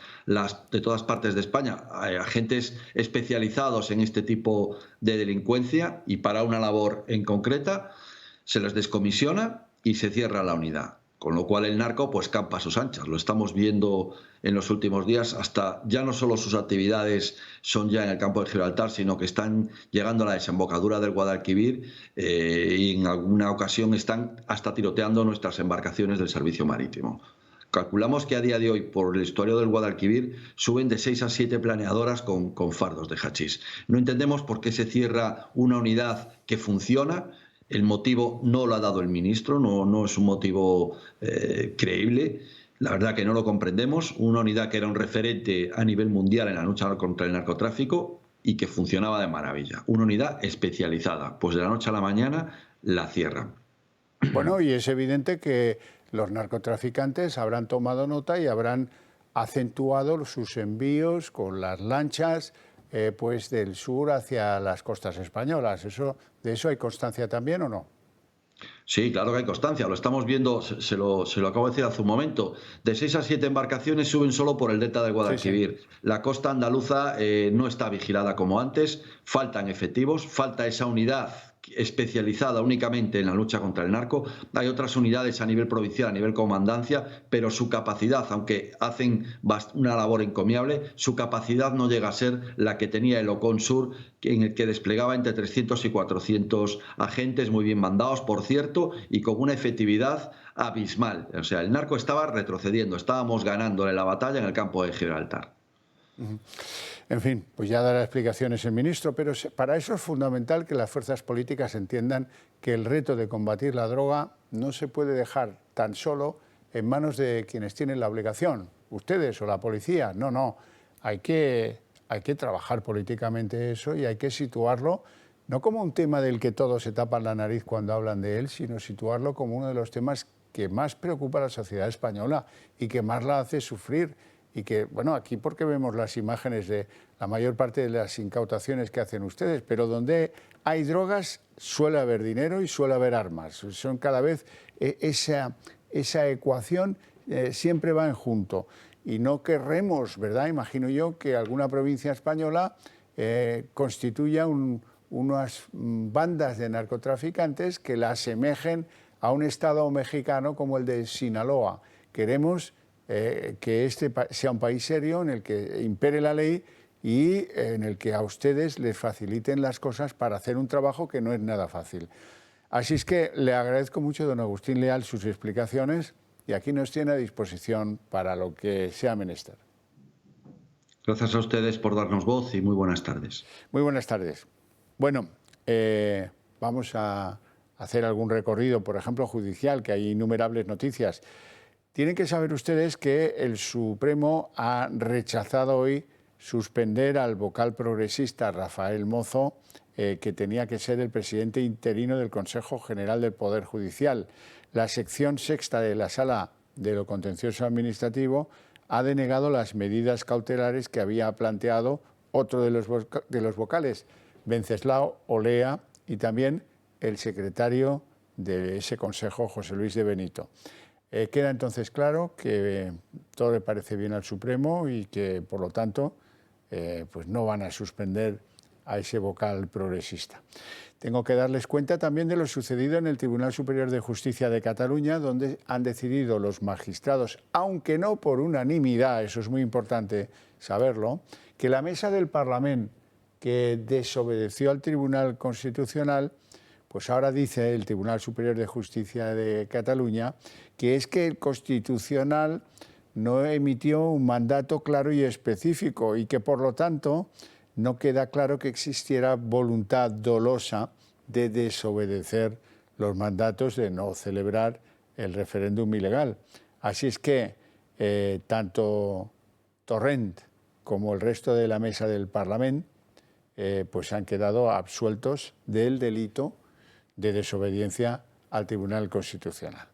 partes de España, agentes especializados en este tipo de delincuencia y para una labor en concreta. Se les descomisiona y se cierra la unidad. Con lo cual el narco pues campa a sus anchas. Lo estamos viendo en los últimos días. Hasta ya no solo sus actividades son ya en el campo de Gibraltar, sino que están llegando a la desembocadura del Guadalquivir y en alguna ocasión están hasta tiroteando nuestras embarcaciones del servicio marítimo. Calculamos que a día de hoy, por el estuario del Guadalquivir, suben de 6 a 7 planeadoras con fardos de hachís. No entendemos por qué se cierra una unidad que funciona. El motivo no lo ha dado el ministro, no es un motivo creíble. La verdad que no lo comprendemos. Una unidad que era un referente a nivel mundial en la lucha contra el narcotráfico y que funcionaba de maravilla. Una unidad especializada. Pues de la noche a la mañana la cierran. Bueno, y es evidente que los narcotraficantes habrán tomado nota y habrán acentuado sus envíos con las lanchas pues del sur hacia las costas españolas. ¿De eso hay constancia también o no? Sí, claro que hay constancia, lo estamos viendo, se lo acabo de decir hace un momento. De 6 a 7 embarcaciones suben solo por el delta del Guadalquivir. Sí, sí. La costa andaluza no está vigilada como antes, faltan efectivos, falta esa unidad especializada únicamente en la lucha contra el narco. Hay otras unidades a nivel provincial, a nivel comandancia, pero su capacidad, aunque hacen una labor encomiable, su capacidad no llega a ser la que tenía el Ocon Sur, en el que desplegaba entre 300 y 400 agentes muy bien mandados, por cierto, y con una efectividad abismal. O sea, el narco estaba retrocediendo, estábamos ganándole la batalla en el campo de Gibraltar. En fin, pues ya dará explicaciones el ministro, pero para eso es fundamental que las fuerzas políticas entiendan que el reto de combatir la droga no se puede dejar tan solo en manos de quienes tienen la obligación, ustedes o la policía. No, hay que trabajar políticamente eso y hay que situarlo no como un tema del que todos se tapan la nariz cuando hablan de él, sino situarlo como uno de los temas que más preocupa a la sociedad española y que más la hace sufrir. Y que, bueno, aquí porque vemos las imágenes de la mayor parte de las incautaciones que hacen ustedes, pero donde hay drogas suele haber dinero y suele haber armas. Son cada vez esa ecuación siempre va en junto. Y no querremos, ¿verdad? Imagino yo que alguna provincia española constituya unas bandas de narcotraficantes que la asemejen a un estado mexicano como el de Sinaloa. Queremos que este sea un país serio en el que impere la ley y en el que a ustedes les faciliten las cosas para hacer un trabajo que no es nada fácil. Así es que le agradezco mucho, don Agustín Leal, sus explicaciones y aquí nos tiene a disposición para lo que sea menester. Gracias a ustedes por darnos voz y muy buenas tardes. Muy buenas tardes. Bueno, vamos a hacer algún recorrido, por ejemplo, judicial, que hay innumerables noticias. Tienen que saber ustedes que el Supremo ha rechazado hoy suspender al vocal progresista Rafael Mozo, que tenía que ser el presidente interino del Consejo General del Poder Judicial. La sección sexta de la Sala de lo Contencioso Administrativo ha denegado las medidas cautelares que había planteado otro de los vocales, Venceslao Olea, y también el secretario de ese Consejo, José Luis de Benito. Queda entonces claro que todo le parece bien al Supremo y que, por lo tanto, pues no van a suspender a ese vocal progresista. Tengo que darles cuenta también de lo sucedido en el Tribunal Superior de Justicia de Cataluña, donde han decidido los magistrados, aunque no por unanimidad, eso es muy importante saberlo, que la mesa del Parlamento que desobedeció al Tribunal Constitucional, pues ahora dice el Tribunal Superior de Justicia de Cataluña que es que el Constitucional no emitió un mandato claro y específico y que, por lo tanto, no queda claro que existiera voluntad dolosa de desobedecer los mandatos de no celebrar el referéndum ilegal. Así es que tanto Torrent como el resto de la mesa del Parlamento pues han quedado absueltos del delito de desobediencia al Tribunal Constitucional.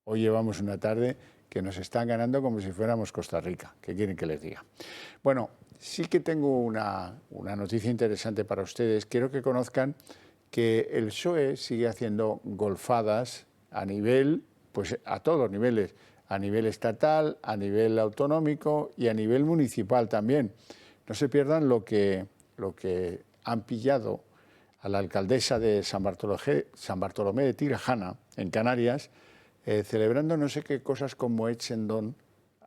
Hoy llevamos una tarde que nos están ganando como si fuéramos Costa Rica. ¿Qué quieren que les diga? Bueno, sí que tengo una noticia interesante para ustedes. Quiero que conozcan que el PSOE sigue haciendo golfadas a nivel, pues a todos los niveles, a nivel estatal, a nivel autonómico y a nivel municipal también. No se pierdan lo que han pillado a la alcaldesa de San Bartolomé de Tirajana, en Canarias, celebrando no sé qué cosas como Moet Chandon,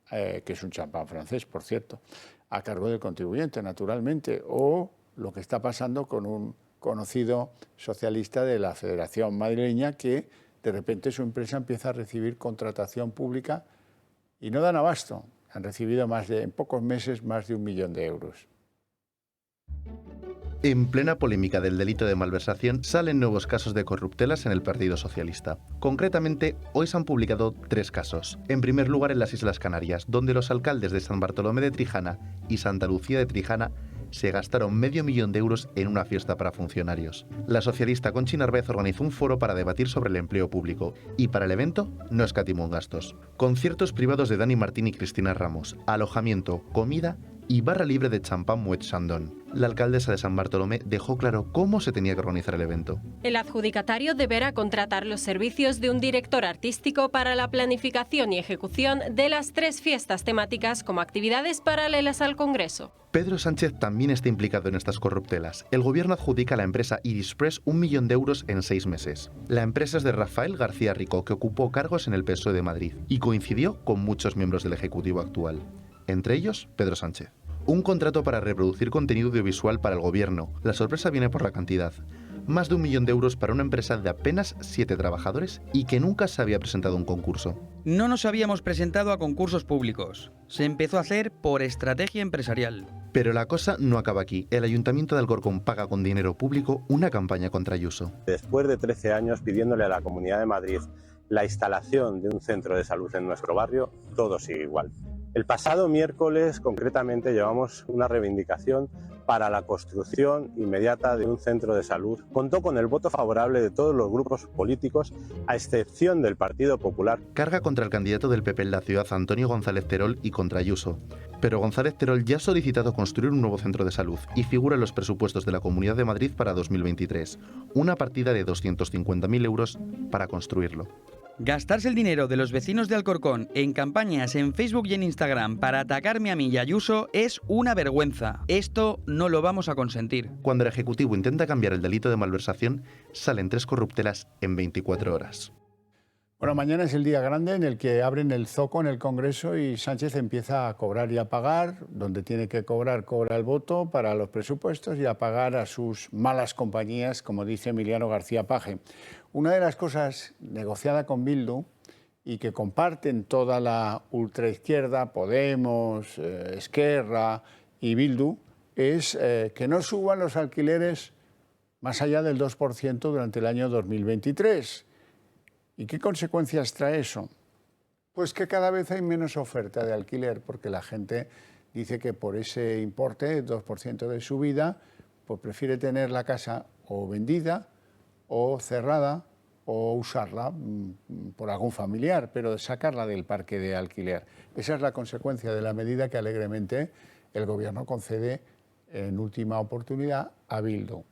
que es un champán francés, por cierto, a cargo del contribuyente, naturalmente, o lo que está pasando con un conocido socialista de la Federación Madrileña que de repente su empresa empieza a recibir contratación pública y no dan abasto. Han recibido en pocos meses más de 1 millón de euros. En plena polémica del delito de malversación salen nuevos casos de corruptelas en el Partido Socialista. Concretamente, hoy se han publicado 3 casos. En primer lugar, en las Islas Canarias, donde los alcaldes de San Bartolomé de Trijana y Santa Lucía de Trijana se gastaron medio millón de euros en una fiesta para funcionarios. La socialista Conchi Narváez organizó un foro para debatir sobre el empleo público y para el evento no escatimó en gastos. Conciertos privados de Dani Martín y Cristina Ramos, alojamiento, comida y barra libre de champán Moet Chandon. La alcaldesa de San Bartolomé dejó claro cómo se tenía que organizar el evento. El adjudicatario deberá contratar los servicios de un director artístico para la planificación y ejecución de las 3 fiestas temáticas como actividades paralelas al Congreso. Pedro Sánchez también está implicado en estas corruptelas. El gobierno adjudica a la empresa Irispress 1 millón de euros en 6 meses. La empresa es de Rafael García Rico, que ocupó cargos en el PSOE de Madrid y coincidió con muchos miembros del Ejecutivo actual. Entre ellos, Pedro Sánchez. Un contrato para reproducir contenido audiovisual para el gobierno. La sorpresa viene por la cantidad. Más de 1 millón de euros para una empresa de apenas 7 trabajadores y que nunca se había presentado a un concurso. No nos habíamos presentado a concursos públicos. Se empezó a hacer por estrategia empresarial. Pero la cosa no acaba aquí. El Ayuntamiento de Alcorcón paga con dinero público una campaña contra Ayuso. Después de 13 años pidiéndole a la Comunidad de Madrid la instalación de un centro de salud en nuestro barrio, todo sigue igual. El pasado miércoles, concretamente, llevamos una reivindicación para la construcción inmediata de un centro de salud. Contó con el voto favorable de todos los grupos políticos, a excepción del Partido Popular. Carga contra el candidato del PP en la ciudad, Antonio González Terol, y contra Ayuso. Pero González Terol ya ha solicitado construir un nuevo centro de salud y figura en los presupuestos de la Comunidad de Madrid para 2023. Una partida de 250.000 euros para construirlo. Gastarse el dinero de los vecinos de Alcorcón en campañas en Facebook y en Instagram para atacarme a mí y a Ayuso es una vergüenza. Esto no lo vamos a consentir. Cuando el Ejecutivo intenta cambiar el delito de malversación, salen 3 corruptelas en 24 horas. Bueno, mañana es el día grande en el que abren el zoco en el Congreso y Sánchez empieza a cobrar y a pagar. Donde tiene que cobrar, cobra el voto para los presupuestos y a pagar a sus malas compañías, como dice Emiliano García Paje. Una de las cosas negociada con Bildu y que comparten toda la ultraizquierda, Podemos, Esquerra y Bildu, es que no suban los alquileres más allá del 2% durante el año 2023. ¿Y qué consecuencias trae eso? Pues que cada vez hay menos oferta de alquiler, porque la gente dice que por ese importe, 2% de subida, pues prefiere tener la casa o vendida o cerrada o usarla por algún familiar, pero sacarla del parque de alquiler. Esa es la consecuencia de la medida que alegremente el Gobierno concede en última oportunidad a Bildu.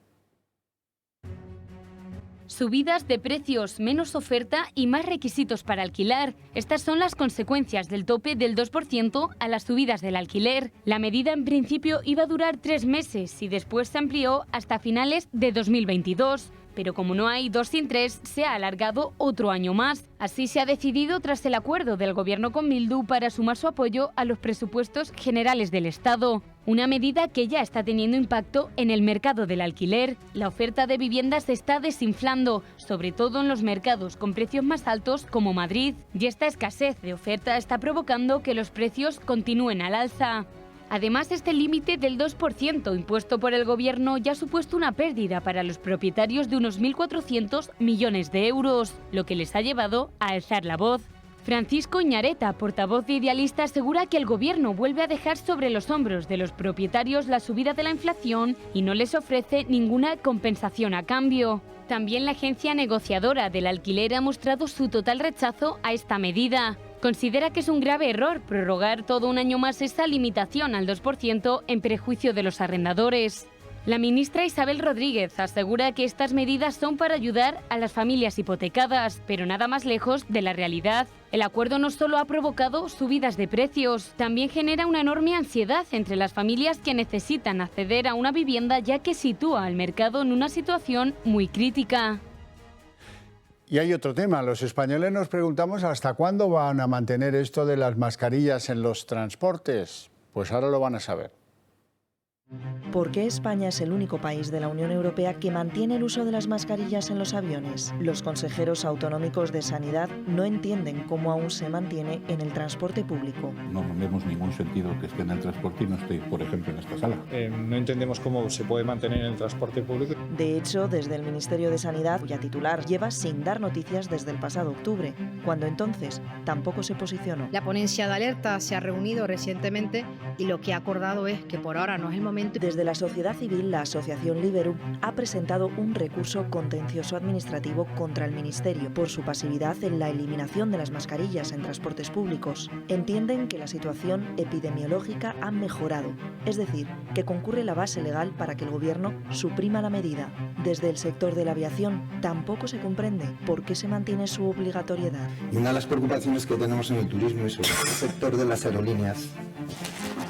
Subidas de precios, menos oferta y más requisitos para alquilar. Estas son las consecuencias del tope del 2% a las subidas del alquiler. La medida en principio iba a durar 3 meses y después se amplió hasta finales de 2022. Pero como no hay 2 sin 3, se ha alargado otro año más. Así se ha decidido tras el acuerdo del Gobierno con Bildu para sumar su apoyo a los presupuestos generales del Estado. Una medida que ya está teniendo impacto en el mercado del alquiler. La oferta de viviendas se está desinflando, sobre todo en los mercados con precios más altos como Madrid. Y esta escasez de oferta está provocando que los precios continúen al alza. Además, este límite del 2% impuesto por el Gobierno ya ha supuesto una pérdida para los propietarios de unos 1.400 millones de euros, lo que les ha llevado a alzar la voz. Francisco Iñareta, portavoz de Idealista, asegura que el Gobierno vuelve a dejar sobre los hombros de los propietarios la subida de la inflación y no les ofrece ninguna compensación a cambio. También la agencia negociadora del alquiler ha mostrado su total rechazo a esta medida. Considera que es un grave error prorrogar todo un año más esta limitación al 2% en perjuicio de los arrendadores. La ministra Isabel Rodríguez asegura que estas medidas son para ayudar a las familias hipotecadas, pero nada más lejos de la realidad. El acuerdo no solo ha provocado subidas de precios, también genera una enorme ansiedad entre las familias que necesitan acceder a una vivienda, ya que sitúa al mercado en una situación muy crítica. Y hay otro tema. Los españoles nos preguntamos hasta cuándo van a mantener esto de las mascarillas en los transportes. Pues ahora lo van a saber. ¿Por qué España es el único país de la Unión Europea que mantiene el uso de las mascarillas en los aviones? Los consejeros autonómicos de Sanidad no entienden cómo aún se mantiene en el transporte público. No vemos ningún sentido que esté en el transporte y no esté, por ejemplo, en esta sala. No entendemos cómo se puede mantener en el transporte público. De hecho, desde el Ministerio de Sanidad, cuya titular lleva sin dar noticias desde el pasado octubre, cuando entonces tampoco se posicionó. La ponencia de alerta se ha reunido recientemente y lo que ha acordado es que por ahora no es el momento. Desde la sociedad civil, la asociación Liberum ha presentado un recurso contencioso administrativo contra el Ministerio por su pasividad en la eliminación de las mascarillas en transportes públicos. Entienden que la situación epidemiológica ha mejorado, es decir, que concurre la base legal para que el Gobierno suprima la medida. Desde el sector de la aviación tampoco se comprende por qué se mantiene su obligatoriedad. Y una de las preocupaciones que tenemos en el turismo y sobre el sector de las aerolíneas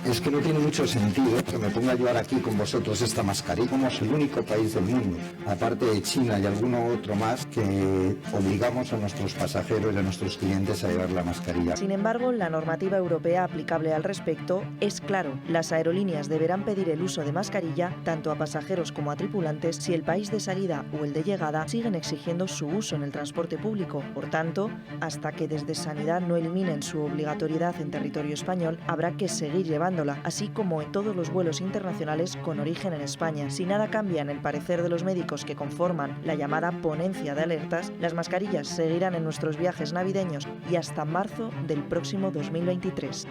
es que no tiene mucho sentido que me ponga yo ahora aquí con vosotros esta mascarilla. Somos el único país del mundo, aparte de China y alguno otro más, que obligamos a nuestros pasajeros y a nuestros clientes a llevar la mascarilla. Sin embargo, la normativa europea aplicable al respecto es claro. Las aerolíneas deberán pedir el uso de mascarilla tanto a pasajeros como a tripulantes si el país de salida o el de llegada siguen exigiendo su uso en el transporte público. Por tanto, hasta que desde Sanidad no eliminen su obligatoriedad en territorio español, habrá que seguir llevándola, así como en todos los vuelos internacionales con origen en España. Si nada cambia en el parecer de los médicos que conforman la llamada ponencia de alertas, las mascarillas seguirán en nuestros viajes navideños y hasta marzo del próximo 2023.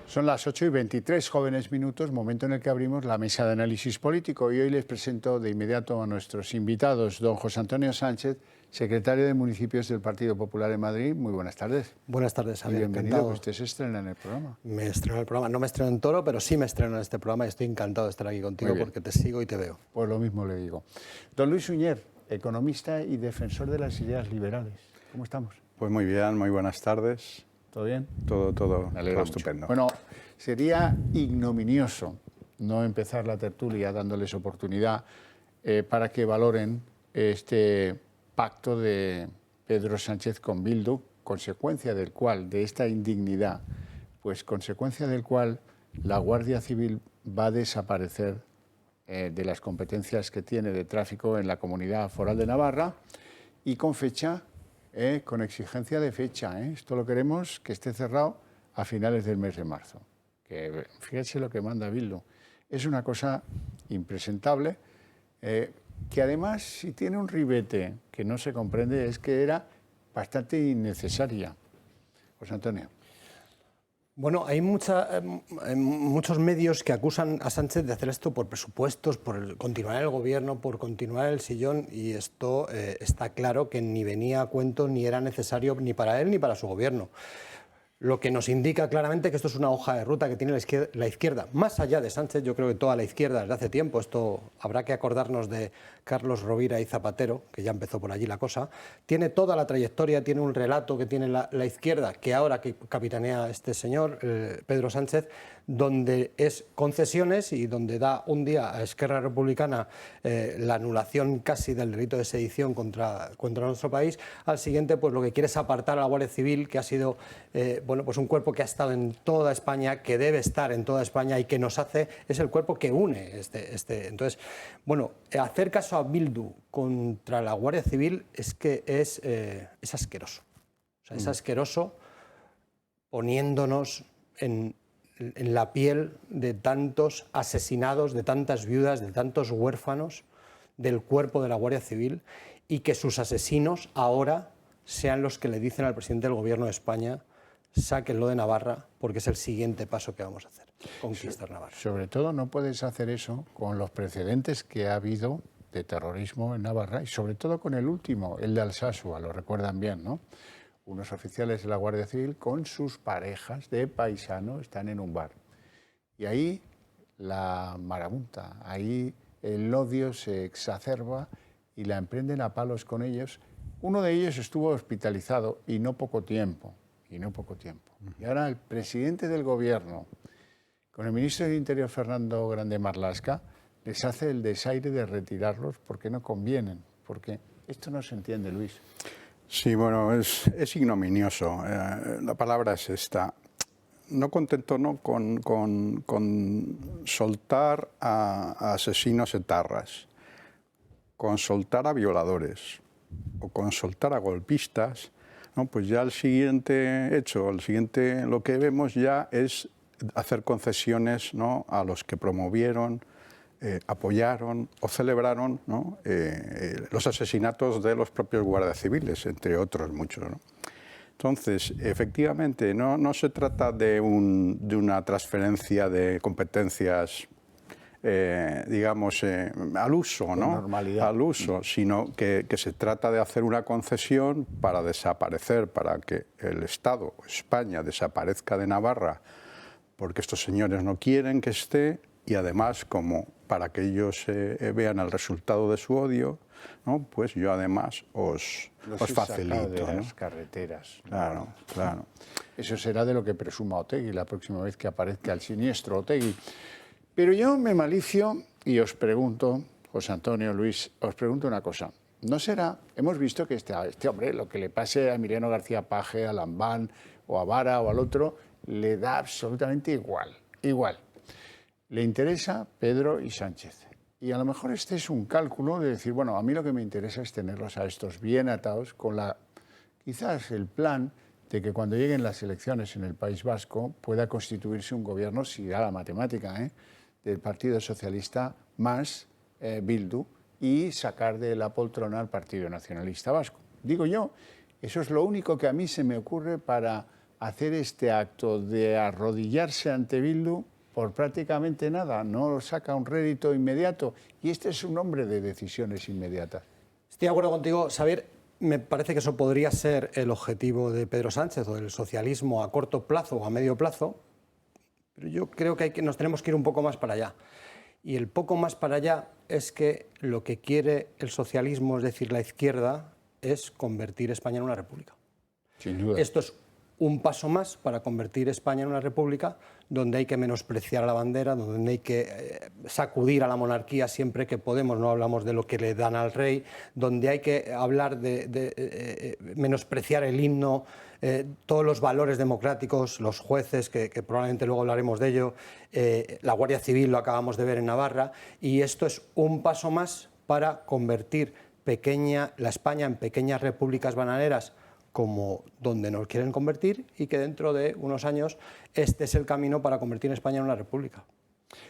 Son las 8:23, jóvenes minutos, momento en el que abrimos la mesa de análisis político, y hoy les presento de inmediato a nuestros invitados. Don José Antonio Sánchez, secretario de Municipios del Partido Popular en Madrid. Muy buenas tardes. Buenas tardes, Javier. Bienvenido, Encantado. usted se estrena en el programa. Me estreno en el programa, no me estreno en Toro, pero sí me estreno en este programa y estoy encantado de estar aquí contigo porque te sigo y te veo. Pues lo mismo le digo. Don Luis Suñer, economista y defensor de las ideas liberales. ¿Cómo estamos? Pues muy bien, muy buenas tardes. ¿Todo bien? Todo mucho. estupendo. Bueno, sería ignominioso no empezar la tertulia dándoles oportunidad para que valoren este pacto de Pedro Sánchez con Bildu, consecuencia del cual, de esta indignidad, pues consecuencia del cual la Guardia Civil va a desaparecer de las competencias que tiene de tráfico en la Comunidad Foral de Navarra, y con fecha, con exigencia de fecha. Esto lo queremos que esté cerrado a finales del mes de marzo. Que fíjense lo que manda Bildu. Es una cosa impresentable, que además, si tiene un ribete que no se comprende, es que era bastante innecesaria. José Antonio. Bueno, hay muchos medios que acusan a Sánchez de hacer esto por presupuestos, por continuar el gobierno, por continuar el sillón, y esto está claro que ni venía a cuento ni era necesario ni para él ni para su gobierno. Lo que nos indica claramente que esto es una hoja de ruta que tiene la izquierda. Más allá de Sánchez, yo creo que toda la izquierda desde hace tiempo, esto habrá que acordarnos de Carlos Rovira y Zapatero, que ya empezó por allí la cosa, tiene toda la trayectoria, tiene un relato que tiene la izquierda, que ahora que capitanea este señor, Pedro Sánchez, donde es concesiones y donde da un día a Esquerra Republicana la anulación casi del delito de sedición contra nuestro país, al siguiente pues lo que quiere es apartar a la Guardia Civil, que ha sido pues un cuerpo que ha estado en toda España, que debe estar en toda España y que nos hace, es el cuerpo que une Entonces, bueno, hacer caso a Bildu contra la Guardia Civil es que es asqueroso. O sea, es asqueroso poniéndonos en la piel de tantos asesinados, de tantas viudas, de tantos huérfanos del cuerpo de la Guardia Civil, y que sus asesinos ahora sean los que le dicen al presidente del Gobierno de España sáquenlo de Navarra, porque es el siguiente paso que vamos a hacer, conquistar Navarra. Sobre todo no puedes hacer eso con los precedentes que ha habido de terrorismo en Navarra y sobre todo con el último, el de Alsasua, lo recuerdan bien, ¿no? Unos oficiales de la Guardia Civil con sus parejas de paisano están en un bar. Y ahí la marabunta, ahí el odio se exacerba y la emprenden a palos con ellos. Uno de ellos estuvo hospitalizado y no poco tiempo. Y ahora el presidente del gobierno, con el ministro del Interior, Fernando Grande Marlaska, les hace el desaire de retirarlos porque no convienen, porque esto no se entiende, Luis. Sí, bueno, es ignominioso. La palabra es esta. No contento, ¿no?, con soltar a asesinos etarras, con soltar a violadores o con soltar a golpistas, ¿no? Pues ya el siguiente hecho, lo que vemos ya es hacer concesiones, ¿no?, a los que promovieron, apoyaron o celebraron, ¿no?, los asesinatos de los propios guardias civiles, entre otros muchos, ¿no? Entonces, efectivamente, no se trata de una transferencia de competencias, digamos, al uso, ¿no?, normalidad, al uso, sino que se trata de hacer una concesión para desaparecer, para que el Estado, España, desaparezca de Navarra, porque estos señores no quieren que esté, y además, como para que ellos vean el resultado de su odio, ¿no?, pues yo además os facilito, de las ¿no?, carreteras. Claro, claro. Eso será de lo que presuma Otegi la próxima vez que aparezca el siniestro Otegi. Pero yo me malicio y os pregunto, José Antonio, Luis, os pregunto una cosa. ¿No será, hemos visto que este hombre, lo que le pase a Emiliano García Paje, a Lambán o a Vara o al otro, le da absolutamente igual? Le interesa Pedro y Sánchez. Y a lo mejor este es un cálculo de decir, bueno, a mí lo que me interesa es tenerlos a estos bien atados con quizás el plan de que cuando lleguen las elecciones en el País Vasco pueda constituirse un gobierno, si da la matemática, del Partido Socialista más Bildu y sacar de la poltrona al Partido Nacionalista Vasco. Digo yo, eso es lo único que a mí se me ocurre para hacer este acto de arrodillarse ante Bildu por prácticamente nada, no saca un rédito inmediato y este es un hombre de decisiones inmediatas. Estoy de acuerdo contigo, Xavier. Me parece que eso podría ser el objetivo de Pedro Sánchez o del socialismo a corto plazo o a medio plazo, pero yo creo que nos tenemos que ir un poco más para allá. Y el poco más para allá es que lo que quiere el socialismo, es decir, la izquierda, es convertir España en una república. Sin duda. Esto es un paso más para convertir España en una república donde hay que menospreciar a la bandera, donde hay que sacudir a la monarquía siempre que podemos, no hablamos de lo que le dan al rey, donde hay que hablar de menospreciar el himno, todos los valores democráticos, los jueces, que probablemente luego hablaremos de ello, la Guardia Civil lo acabamos de ver en Navarra, y esto es un paso más para convertir la España en pequeñas repúblicas bananeras, como donde nos quieren convertir, y que dentro de unos años este es el camino para convertir España en una república.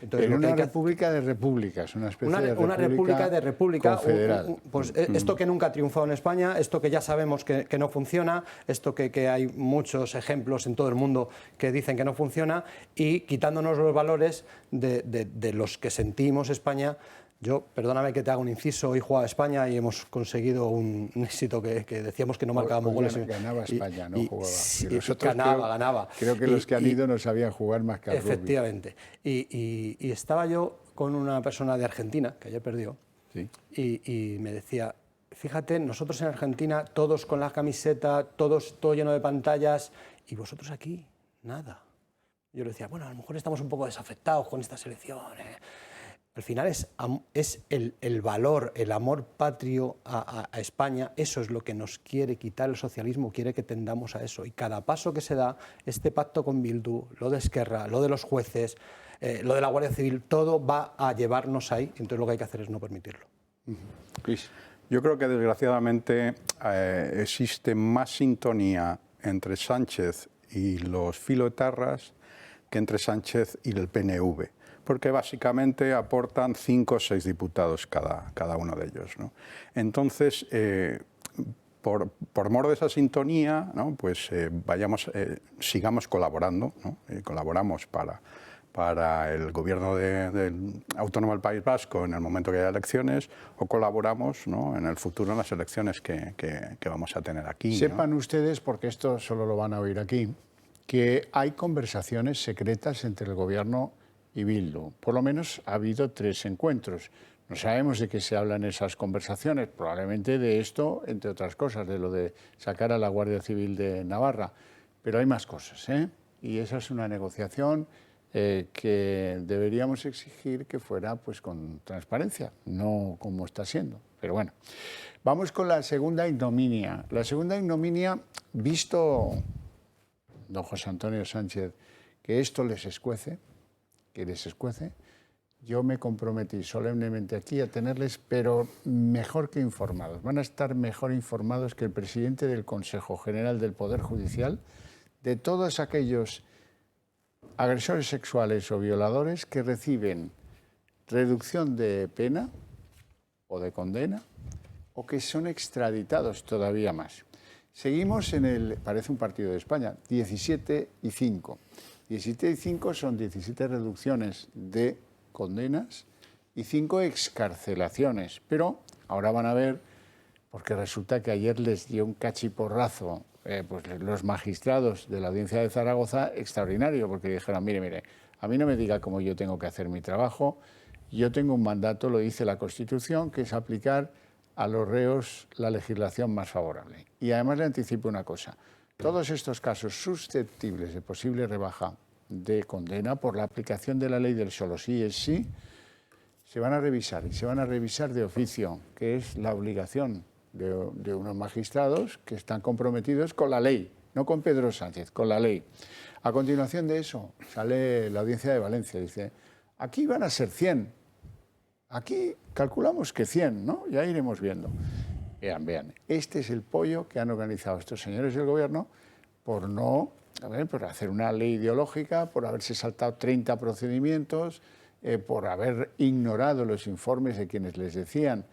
Entonces, una república de repúblicas, una especie de república confederal. Esto que nunca ha triunfado en España, esto que ya sabemos que no funciona, esto que hay muchos ejemplos en todo el mundo que dicen que no funciona, y quitándonos los valores de los que sentimos España. Yo, perdóname que te haga un inciso, hoy jugaba España y hemos conseguido un éxito que decíamos que no marcábamos goles. Ganaba España, no jugaba. Sí, ganaba. Creo que los que han ido no sabían jugar más que al rugby. Efectivamente. Y estaba yo con una persona de Argentina, que ayer perdió, sí, y me decía, fíjate, nosotros en Argentina, todos con la camiseta, todo lleno de pantallas, y vosotros aquí, nada. Yo le decía, bueno, a lo mejor estamos un poco desafectados con esta selección, Al final es el valor, el amor patrio a España, eso es lo que nos quiere quitar el socialismo, quiere que tendamos a eso. Y cada paso que se da, este pacto con Bildu, lo de Esquerra, lo de los jueces, lo de la Guardia Civil, todo va a llevarnos ahí. Entonces lo que hay que hacer es no permitirlo. Luis. Yo creo que desgraciadamente existe más sintonía entre Sánchez y los filoetarras que entre Sánchez y el PNV. Porque básicamente aportan 5 o 6 diputados cada uno de ellos, ¿no? Entonces, por mor de esa sintonía, ¿no? Pues sigamos colaborando, ¿no? Colaboramos para el gobierno del autónomo del País Vasco en el momento que haya elecciones, o colaboramos, ¿no? En el futuro en las elecciones que vamos a tener aquí. Sepan ustedes, porque esto solo lo van a oír aquí, que hay conversaciones secretas entre el gobierno y Bildu. Por lo menos ha habido 3 encuentros. No sabemos de qué se hablan esas conversaciones, probablemente de esto, entre otras cosas, de lo de sacar a la Guardia Civil de Navarra. Pero hay más cosas, ¿eh? Y esa es una negociación que deberíamos exigir que fuera pues con transparencia, no como está siendo. Pero bueno, vamos con la segunda ignominia. La segunda ignominia, visto, don José Antonio Sánchez, que esto les escuece, yo me comprometí solemnemente aquí a tenerles, pero mejor que informados. Van a estar mejor informados que el presidente del Consejo General del Poder Judicial de todos aquellos agresores sexuales o violadores que reciben reducción de pena o de condena o que son extraditados todavía más. Seguimos en parece un partido de España, 17 y 5. 17 y 5 son 17 reducciones de condenas y 5 excarcelaciones. Pero ahora van a ver, porque resulta que ayer les dio un cachiporrazo pues los magistrados de la Audiencia de Zaragoza, extraordinario, porque dijeron, mire, a mí no me diga cómo yo tengo que hacer mi trabajo, yo tengo un mandato, lo dice la Constitución, que es aplicar a los reos la legislación más favorable. Y además le anticipo una cosa, todos estos casos susceptibles de posible rebaja de condena por la aplicación de la ley del solo sí es sí, se van a revisar, y se van a revisar de oficio, que es la obligación de unos magistrados que están comprometidos con la ley, no con Pedro Sánchez, con la ley. A continuación de eso sale la Audiencia de Valencia, dice, aquí van a ser 100, aquí calculamos que 100, ¿no? Ya iremos viendo. Vean, este es el pollo que han organizado estos señores del gobierno por por hacer una ley ideológica, por haberse saltado 30 procedimientos, por haber ignorado los informes de quienes les decían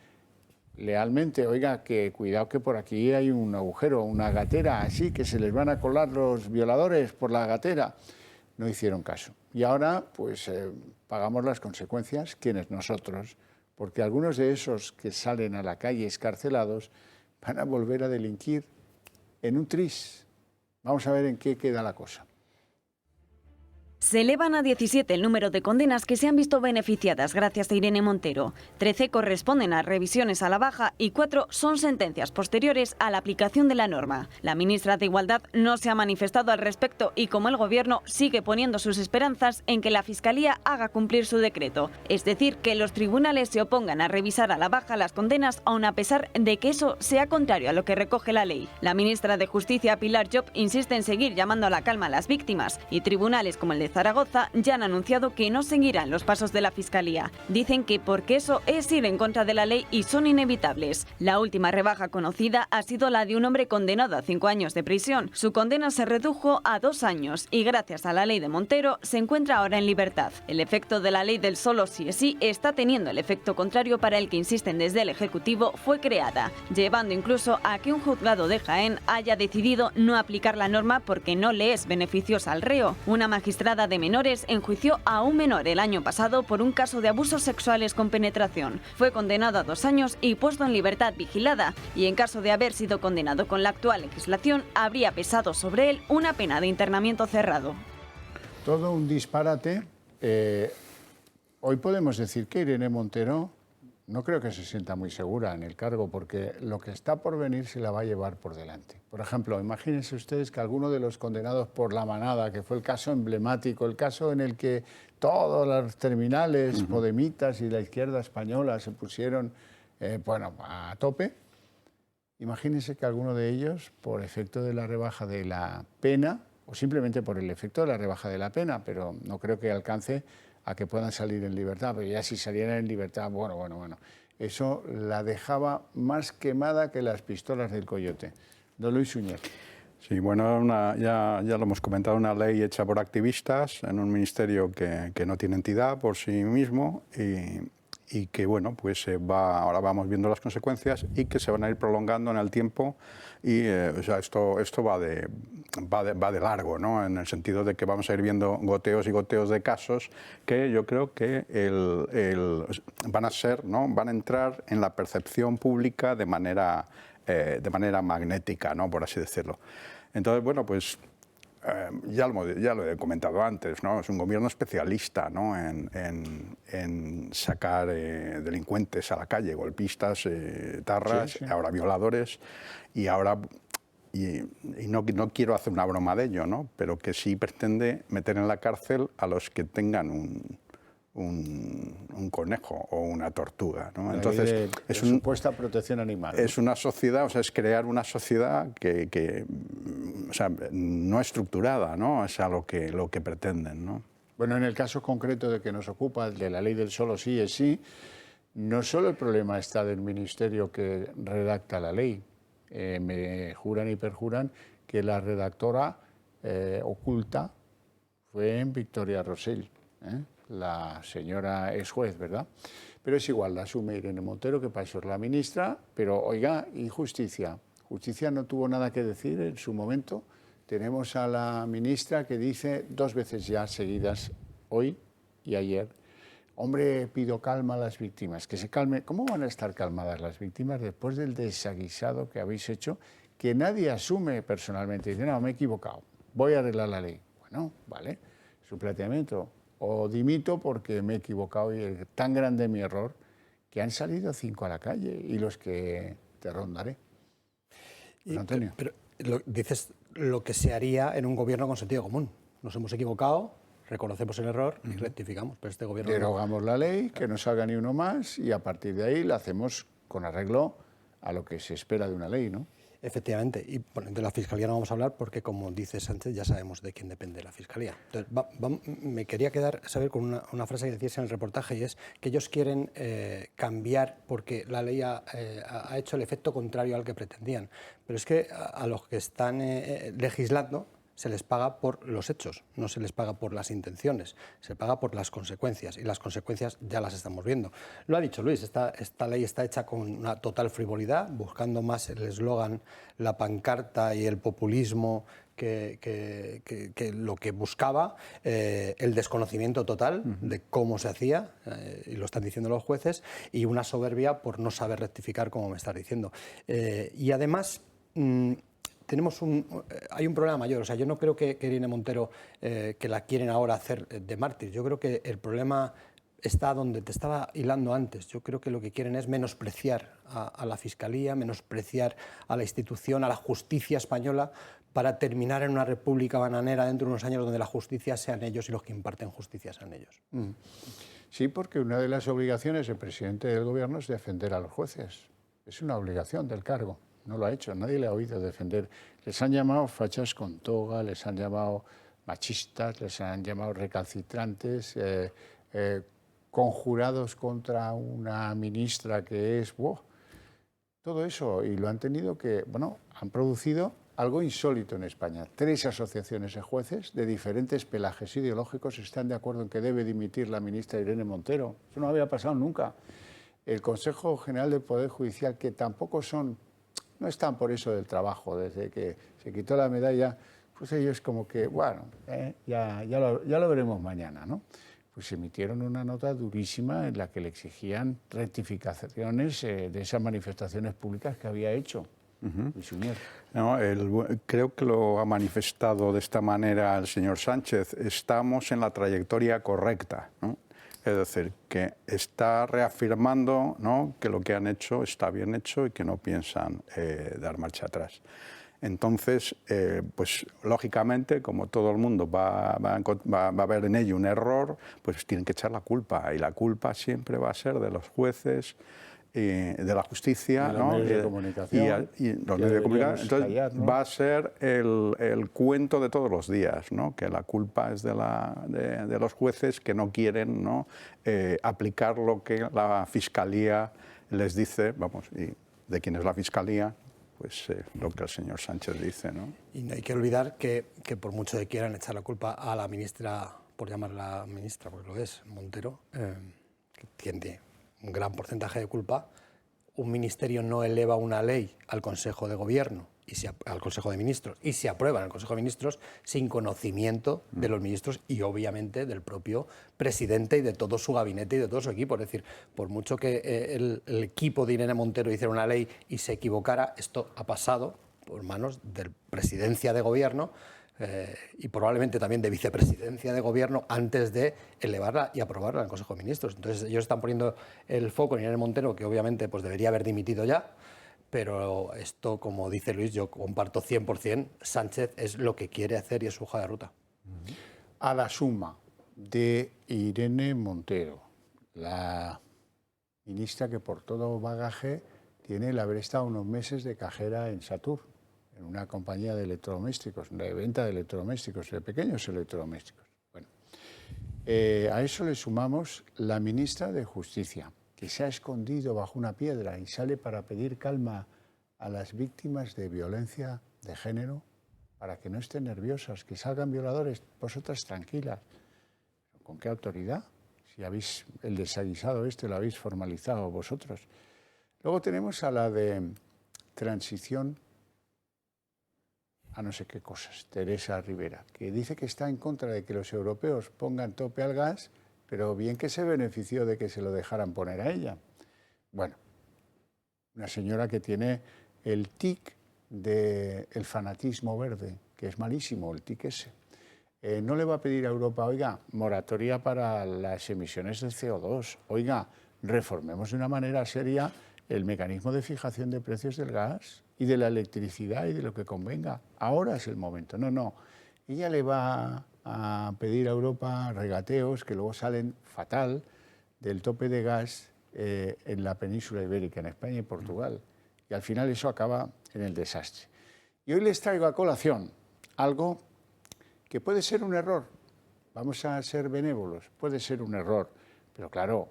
lealmente, oiga, que cuidado que por aquí hay un agujero, una gatera, así que se les van a colar los violadores por la gatera. No hicieron caso. Y ahora, pues, pagamos las consecuencias, quienes nosotros, porque algunos de esos que salen a la calle escarcelados van a volver a delinquir en un tris. Vamos a ver en qué queda la cosa. Se elevan a 17 el número de condenas que se han visto beneficiadas gracias a Irene Montero. 13 corresponden a revisiones a la baja y 4 son sentencias posteriores a la aplicación de la norma. La ministra de Igualdad no se ha manifestado al respecto y, como el Gobierno, sigue poniendo sus esperanzas en que la Fiscalía haga cumplir su decreto. Es decir, que los tribunales se opongan a revisar a la baja las condenas, aun a pesar de que eso sea contrario a lo que recoge la ley. La ministra de Justicia, Pilar Llop, insiste en seguir llamando a la calma a las víctimas, y tribunales como el de Zaragoza ya han anunciado que no seguirán los pasos de la Fiscalía. Dicen que porque eso es ir en contra de la ley y son inevitables. La última rebaja conocida ha sido la de un hombre condenado a 5 años de prisión. Su condena se redujo a 2 años y gracias a la ley de Montero se encuentra ahora en libertad. El efecto de la ley del solo sí es sí está teniendo el efecto contrario para el que insisten desde el Ejecutivo fue creada, llevando incluso a que un juzgado de Jaén haya decidido no aplicar la norma porque no le es beneficiosa al reo. Una magistrada de menores enjuició a un menor el año pasado por un caso de abusos sexuales con penetración. Fue condenado a 2 años y puesto en libertad vigilada, y en caso de haber sido condenado con la actual legislación, habría pesado sobre él una pena de internamiento cerrado. Todo un disparate. Hoy podemos decir que Irene Montero no creo que se sienta muy segura en el cargo, porque lo que está por venir se la va a llevar por delante. Por ejemplo, imagínense ustedes que alguno de los condenados por La Manada, que fue el caso emblemático, el caso en el que todas las terminales podemitas y la izquierda española se pusieron a tope, imagínense que alguno de ellos, por efecto de la rebaja de la pena, o simplemente por el efecto de la rebaja de la pena, pero no creo que alcance a que puedan salir en libertad, pero ya si salieran en libertad, bueno, eso la dejaba más quemada que las pistolas del Coyote. Don Luis Suñer. Sí, bueno, ya lo hemos comentado, una ley hecha por activistas en un ministerio que no tiene entidad por sí mismo que bueno, pues ahora vamos viendo las consecuencias y que se van a ir prolongando en el tiempo y o sea, esto va de largo, ¿no? En el sentido de que vamos a ir viendo goteos y goteos de casos que yo creo que van a ser, ¿no? Van a entrar en la percepción pública de manera magnética, ¿no? Por así decirlo. Entonces, bueno, pues ya lo he comentado antes, ¿no? Es un gobierno especialista, ¿no? en sacar delincuentes a la calle, golpistas, tarras, sí. Ahora violadores, y no quiero hacer una broma de ello, ¿no? Pero que sí pretende meter en la cárcel a los que tengan un conejo o una tortuga, ¿no? Entonces es una supuesta protección animal, ¿no? Es una sociedad, o sea, es crear una sociedad que o sea, no estructurada, ¿no? Es a lo que pretenden, ¿no? Bueno, en el caso concreto de que nos ocupa, de la ley del solo sí es sí, no solo el problema está del ministerio que redacta la ley. Me juran y perjuran que la redactora oculta fue en Victoria Rosell, la señora es juez, ¿verdad? Pero es igual, la asume Irene Montero, que para eso es la ministra, pero oiga, ¿y Justicia? Justicia no tuvo nada que decir en su momento. Tenemos a la ministra que dice 2 veces ya seguidas, hoy y ayer, hombre, pido calma a las víctimas, que se calmen. ¿Cómo van a estar calmadas las víctimas después del desaguisado que habéis hecho, que nadie asume personalmente? Dice, no, me he equivocado, voy a arreglar la ley. Bueno, vale, su planteamiento. O dimito porque me he equivocado y es tan grande mi error que han salido 5 a la calle y los que te rondaré. Antonio. Pero dices lo que se haría en un gobierno con sentido común. Nos hemos equivocado, reconocemos el error y rectificamos. Pero este gobierno derogamos la ley, que no salga ni uno más y a partir de ahí la hacemos con arreglo a lo que se espera de una ley, ¿no? Efectivamente, y bueno, de la Fiscalía no vamos a hablar porque, como dice Sánchez, ya sabemos de quién depende la Fiscalía. Entonces, me quería saber con una frase que decías en el reportaje, y es que ellos quieren cambiar porque la ley ha hecho el efecto contrario al que pretendían. Pero es que a los que están legislando se les paga por los hechos, no se les paga por las intenciones, se paga por las consecuencias, y las consecuencias ya las estamos viendo. Lo ha dicho Luis, esta ley está hecha con una total frivolidad, buscando más el eslogan, la pancarta y el populismo que lo que buscaba, el desconocimiento total de cómo se hacía, y lo están diciendo los jueces, y una soberbia por no saber rectificar, como me estás diciendo. Y además hay un problema mayor. O sea, yo no creo que Irene Montero, que la quieren ahora hacer de mártir. Yo creo que el problema está donde te estaba hilando antes. Yo creo que lo que quieren es menospreciar a la Fiscalía, menospreciar a la institución, a la justicia española, para terminar en una república bananera dentro de unos años donde la justicia sean ellos y los que imparten justicia sean ellos. Sí, porque una de las obligaciones del presidente del gobierno es defender a los jueces. Es una obligación del cargo. No lo ha hecho, nadie le ha oído defender. Les han llamado fachas con toga, les han llamado machistas, les han llamado recalcitrantes, conjurados contra una ministra que es... todo eso, y lo han tenido que... Bueno, han producido algo insólito en España. 3 asociaciones de jueces de diferentes pelajes ideológicos están de acuerdo en que debe dimitir la ministra Irene Montero. Eso no había pasado nunca. El Consejo General del Poder Judicial, que tampoco no están por eso del trabajo, desde que se quitó la medalla, pues ellos como que, bueno, ya lo veremos mañana, ¿no? Pues emitieron una nota durísima en la que le exigían rectificaciones de esas manifestaciones públicas que había hecho. No, creo que lo ha manifestado de esta manera el señor Sánchez. Estamos en la trayectoria correcta, ¿no? Es decir, que está reafirmando, ¿no?, que lo que han hecho está bien hecho y que no piensan dar marcha atrás. Entonces, pues lógicamente, como todo el mundo va a ver en ello un error, pues tienen que echar la culpa. Y la culpa siempre va a ser de los jueces, de la justicia, de los medios de comunicación. Y los medios de comunicación. Entonces, callar, ¿no?, va a ser el cuento de todos los días, ¿no?, que la culpa es de los jueces que no quieren, ¿no?, aplicar lo que la Fiscalía les dice, vamos, y de quién es la Fiscalía, pues lo que el señor Sánchez dice, ¿no? Y no hay que olvidar que por mucho que quieran echar la culpa a la ministra, por llamarla ministra, porque lo es, Montero, que tiene un gran porcentaje de culpa, un ministerio no eleva una ley al Consejo de Gobierno, al Consejo de Ministros, y se aprueba en el Consejo de Ministros sin conocimiento de los ministros y obviamente del propio presidente y de todo su gabinete y de todo su equipo. Es decir, por mucho que el equipo de Irene Montero hiciera una ley y se equivocara, esto ha pasado por manos de presidencia de Gobierno y probablemente también de vicepresidencia de Gobierno antes de elevarla y aprobarla en el Consejo de Ministros. Entonces ellos están poniendo el foco en Irene Montero, que obviamente pues debería haber dimitido ya, pero esto, como dice Luis, yo comparto 100%, Sánchez es lo que quiere hacer y es su hoja de ruta. A la suma de Irene Montero, la ministra que por todo bagaje tiene el haber estado unos meses de cajera en Satur, en una compañía de electrodomésticos, de venta de electrodomésticos, de pequeños electrodomésticos. Bueno, a eso le sumamos la ministra de Justicia, que se ha escondido bajo una piedra y sale para pedir calma a las víctimas de violencia de género, para que no estén nerviosas, que salgan violadores, vosotras tranquilas. ¿Con qué autoridad? Si habéis el desaguisado este, lo habéis formalizado vosotros. Luego tenemos a la de transición a no sé qué cosas, Teresa Rivera, que dice que está en contra de que los europeos pongan tope al gas, pero bien que se benefició de que se lo dejaran poner a ella. Bueno, una señora que tiene el tic del fanatismo verde, que es malísimo el tic ese. No le va a pedir a Europa, oiga, moratoria para las emisiones de CO2, oiga, reformemos de una manera seria el mecanismo de fijación de precios del gas y de la electricidad y de lo que convenga. Ahora es el momento. No, no. Ella le va a pedir a Europa regateos que luego salen fatal del tope de gas en la península ibérica, en España y Portugal. Y al final eso acaba en el desastre. Y hoy les traigo a colación algo que puede ser un error. Vamos a ser benévolos. Puede ser un error. Pero claro,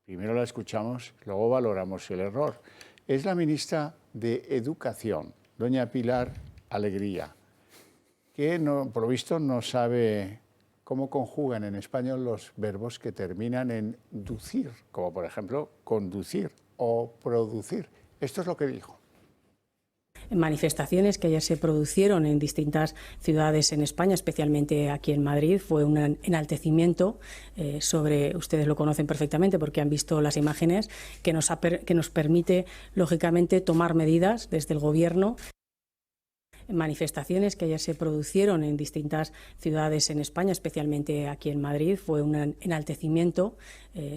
primero la escuchamos, luego valoramos el error. Es la ministra de Educación, doña Pilar Alegría, que por lo visto no sabe cómo conjugan en español los verbos que terminan en ducir, como por ejemplo conducir o producir. Esto es lo que dijo. Manifestaciones que ayer se produjeron en distintas ciudades en España, especialmente aquí en Madrid, fue un enaltecimiento sobre, ustedes lo conocen perfectamente porque han visto las imágenes, que nos permite, lógicamente, tomar medidas desde el Gobierno. Manifestaciones que ayer se produjeron en distintas ciudades en España, especialmente aquí en Madrid, fue un enaltecimiento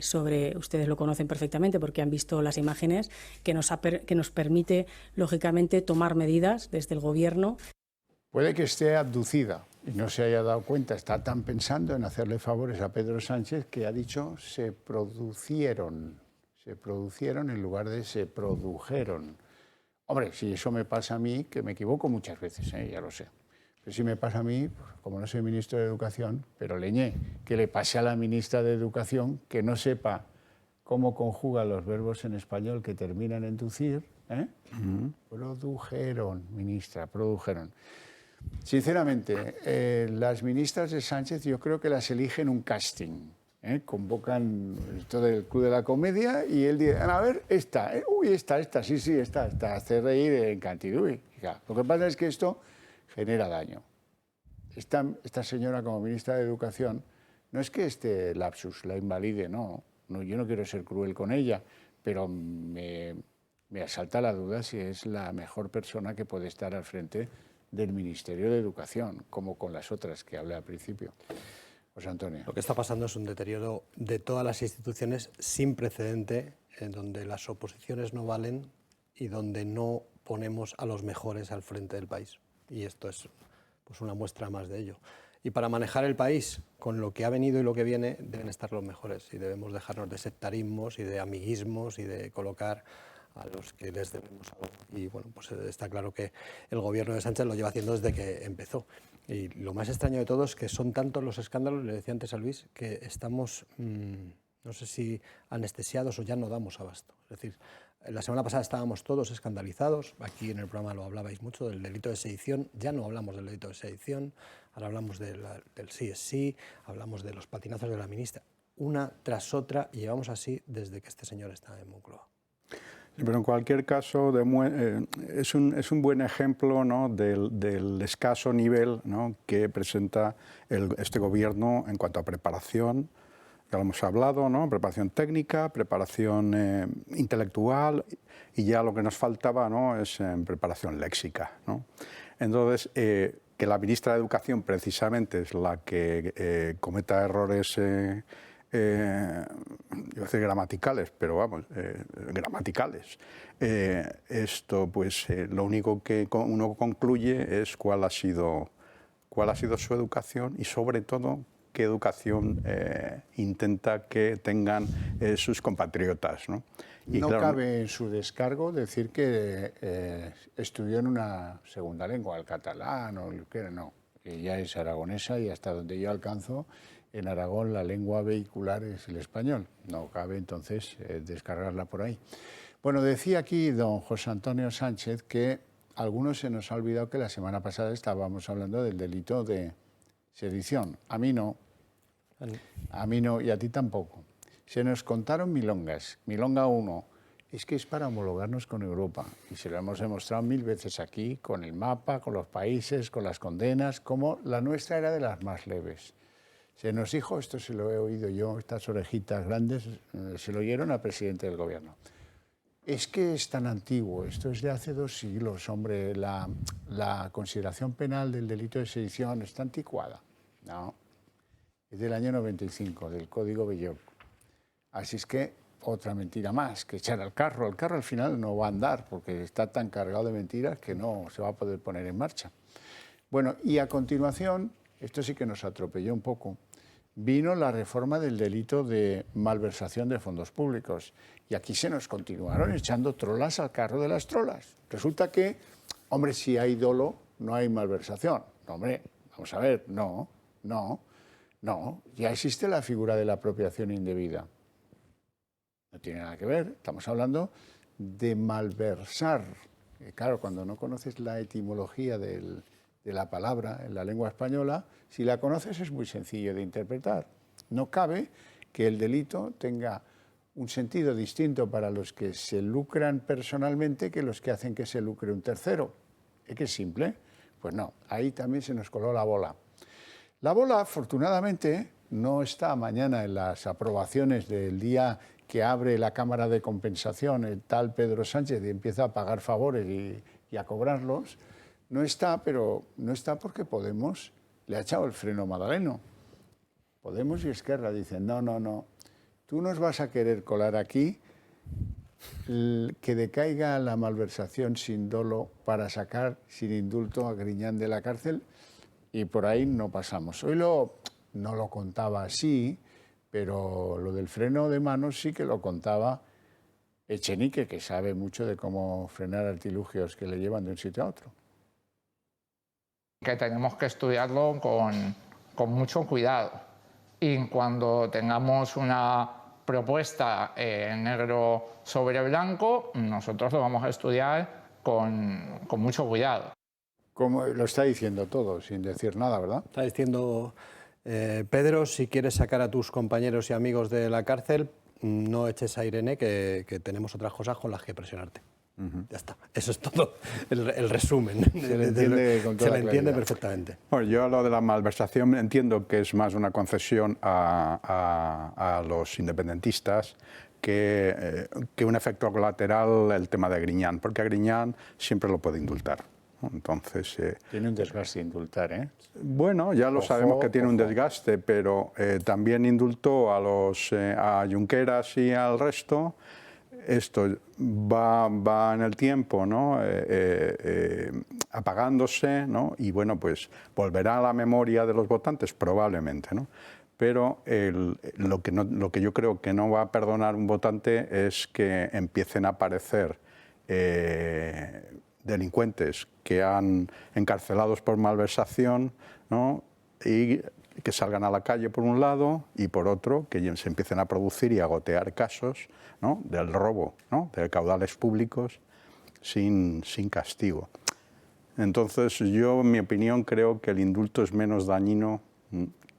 sobre, ustedes lo conocen perfectamente porque han visto las imágenes, que nos permite, lógicamente, tomar medidas desde el Gobierno. Puede que esté abducida y no se haya dado cuenta, está tan pensando en hacerle favores a Pedro Sánchez que ha dicho se producieron en lugar de se produjeron. Hombre, si eso me pasa a mí, que me equivoco muchas veces, ya lo sé. Pero si me pasa a mí, pues, como no soy ministro de Educación, pero leñé, que le pase a la ministra de Educación que no sepa cómo conjuga los verbos en español que terminan en ducir. Produjeron, ministra, produjeron. Sinceramente, las ministras de Sánchez yo creo que las eligen un casting. Convocan todo el Club de la Comedia y él dice, a ver, esta, esta, hace reír en Cantidui. Lo que pasa es que esto genera daño. Esta señora como ministra de Educación, no es que este lapsus la invalide, no, yo no quiero ser cruel con ella, pero me asalta la duda si es la mejor persona que puede estar al frente del Ministerio de Educación, como con las otras que hablé al principio. José Antonio. Lo que está pasando es un deterioro de todas las instituciones sin precedente, en donde las oposiciones no valen y donde no ponemos a los mejores al frente del país. Y esto es pues, una muestra más de ello. Y para manejar el país con lo que ha venido y lo que viene, deben estar los mejores. Y debemos dejarnos de sectarismos y de amiguismos y de colocar a los que les debemos algo. Y bueno, pues está claro que el gobierno de Sánchez lo lleva haciendo desde que empezó. Y lo más extraño de todo es que son tantos los escándalos, le decía antes a Luis, que estamos, no sé si anestesiados o ya no damos abasto. Es decir, la semana pasada estábamos todos escandalizados, aquí en el programa lo hablabais mucho, del delito de sedición, ya no hablamos del delito de sedición, ahora hablamos del sí es sí, hablamos de los patinazos de la ministra. una tras otra, y llevamos así desde que este señor está en Moncloa. Pero en cualquier caso es un buen ejemplo, ¿no?, del escaso nivel, ¿no?, que presenta este gobierno en cuanto a preparación. Ya lo hemos hablado, ¿no?, preparación técnica, preparación intelectual, y ya lo que nos faltaba, ¿no?, es preparación léxica, ¿no? Entonces, que la ministra de Educación precisamente es la que cometa errores iba a decir gramaticales, pero vamos, gramaticales. Esto, pues, lo único que uno concluye es cuál ha sido su educación y, sobre todo, qué educación intenta que tengan sus compatriotas, ¿no? Y no claro, cabe en su descargo decir que estudió en una segunda lengua, el catalán o el que no. Ella es aragonesa y hasta donde yo alcanzo, en Aragón la lengua vehicular es el español. No cabe entonces descargarla por ahí. Bueno, decía aquí don José Antonio Sánchez que a algunos se nos ha olvidado que la semana pasada estábamos hablando del delito de sedición. A mí no. A mí no y a ti tampoco. Se nos contaron milongas. Milonga 1 es que es para homologarnos con Europa y se lo hemos demostrado 1000 veces aquí, con el mapa, con los países, con las condenas, como la nuestra era de las más leves. Se nos dijo, esto se lo he oído yo, estas orejitas grandes, se lo oyeron al presidente del gobierno. Es que es tan antiguo, esto es de hace 2 siglos, hombre, la consideración penal del delito de sedición está anticuada. No, es del año 95, del Código Belloc. Así es que otra mentira más, que echar al carro. El carro al final no va a andar porque está tan cargado de mentiras que no se va a poder poner en marcha. Bueno, y a continuación, esto sí que nos atropelló un poco, vino la reforma del delito de malversación de fondos públicos. Y aquí se nos continuaron echando trolas al carro de las trolas. Resulta que, hombre, si hay dolo, no hay malversación. No, hombre, vamos a ver, no, ya existe la figura de la apropiación indebida. No tiene nada que ver, estamos hablando de malversar. Claro, cuando no conoces la etimología de la palabra en la lengua española, si la conoces es muy sencillo de interpretar. No cabe que el delito tenga un sentido distinto para los que se lucran personalmente que los que hacen que se lucre un tercero. ¿Es que es simple? Pues no, ahí también se nos coló la bola. La bola, afortunadamente, no está mañana en las aprobaciones del día que abre la Cámara de Compensación el tal Pedro Sánchez y empieza a pagar favores y a cobrarlos. No está, pero no está porque Podemos le ha echado el freno a Madaleno. Podemos y Esquerra dicen, no, tú nos vas a querer colar aquí que decaiga la malversación sin dolo para sacar sin indulto a Griñán de la cárcel y por ahí no pasamos. Hoy no lo contaba así, pero lo del freno de manos sí que lo contaba Echenique, que sabe mucho de cómo frenar artilugios que le llevan de un sitio a otro. Que tenemos que estudiarlo con mucho cuidado y cuando tengamos una propuesta negro sobre blanco, nosotros lo vamos a estudiar con mucho cuidado. Como lo está diciendo todo, sin decir nada, ¿verdad? Está diciendo, Pedro, si quieres sacar a tus compañeros y amigos de la cárcel, no eches a Irene, que tenemos otras cosas con las que presionarte. Ya está, eso es todo el resumen. Se le entiende con toda se le entiende claridad. Perfectamente. Bueno, yo lo de la malversación entiendo que es más una concesión a los independentistas que un efecto colateral el tema de Griñán, porque a Griñán siempre lo puede indultar. Entonces, tiene un desgaste indultar, ¿eh? Bueno, ya lo sabemos que tiene un desgaste, pero también indultó a Junqueras y al resto. Esto va en el tiempo, ¿no? Apagándose, ¿no? Y bueno, pues volverá a la memoria de los votantes probablemente, ¿no? Pero lo que yo creo que no va a perdonar un votante es que empiecen a aparecer delincuentes que han encarcelados por malversación, ¿no? Y que salgan a la calle por un lado y por otro que se empiecen a producir y a gotear casos, ¿no? Del robo, ¿no? De caudales públicos sin castigo. Entonces yo, en mi opinión, creo que el indulto es menos dañino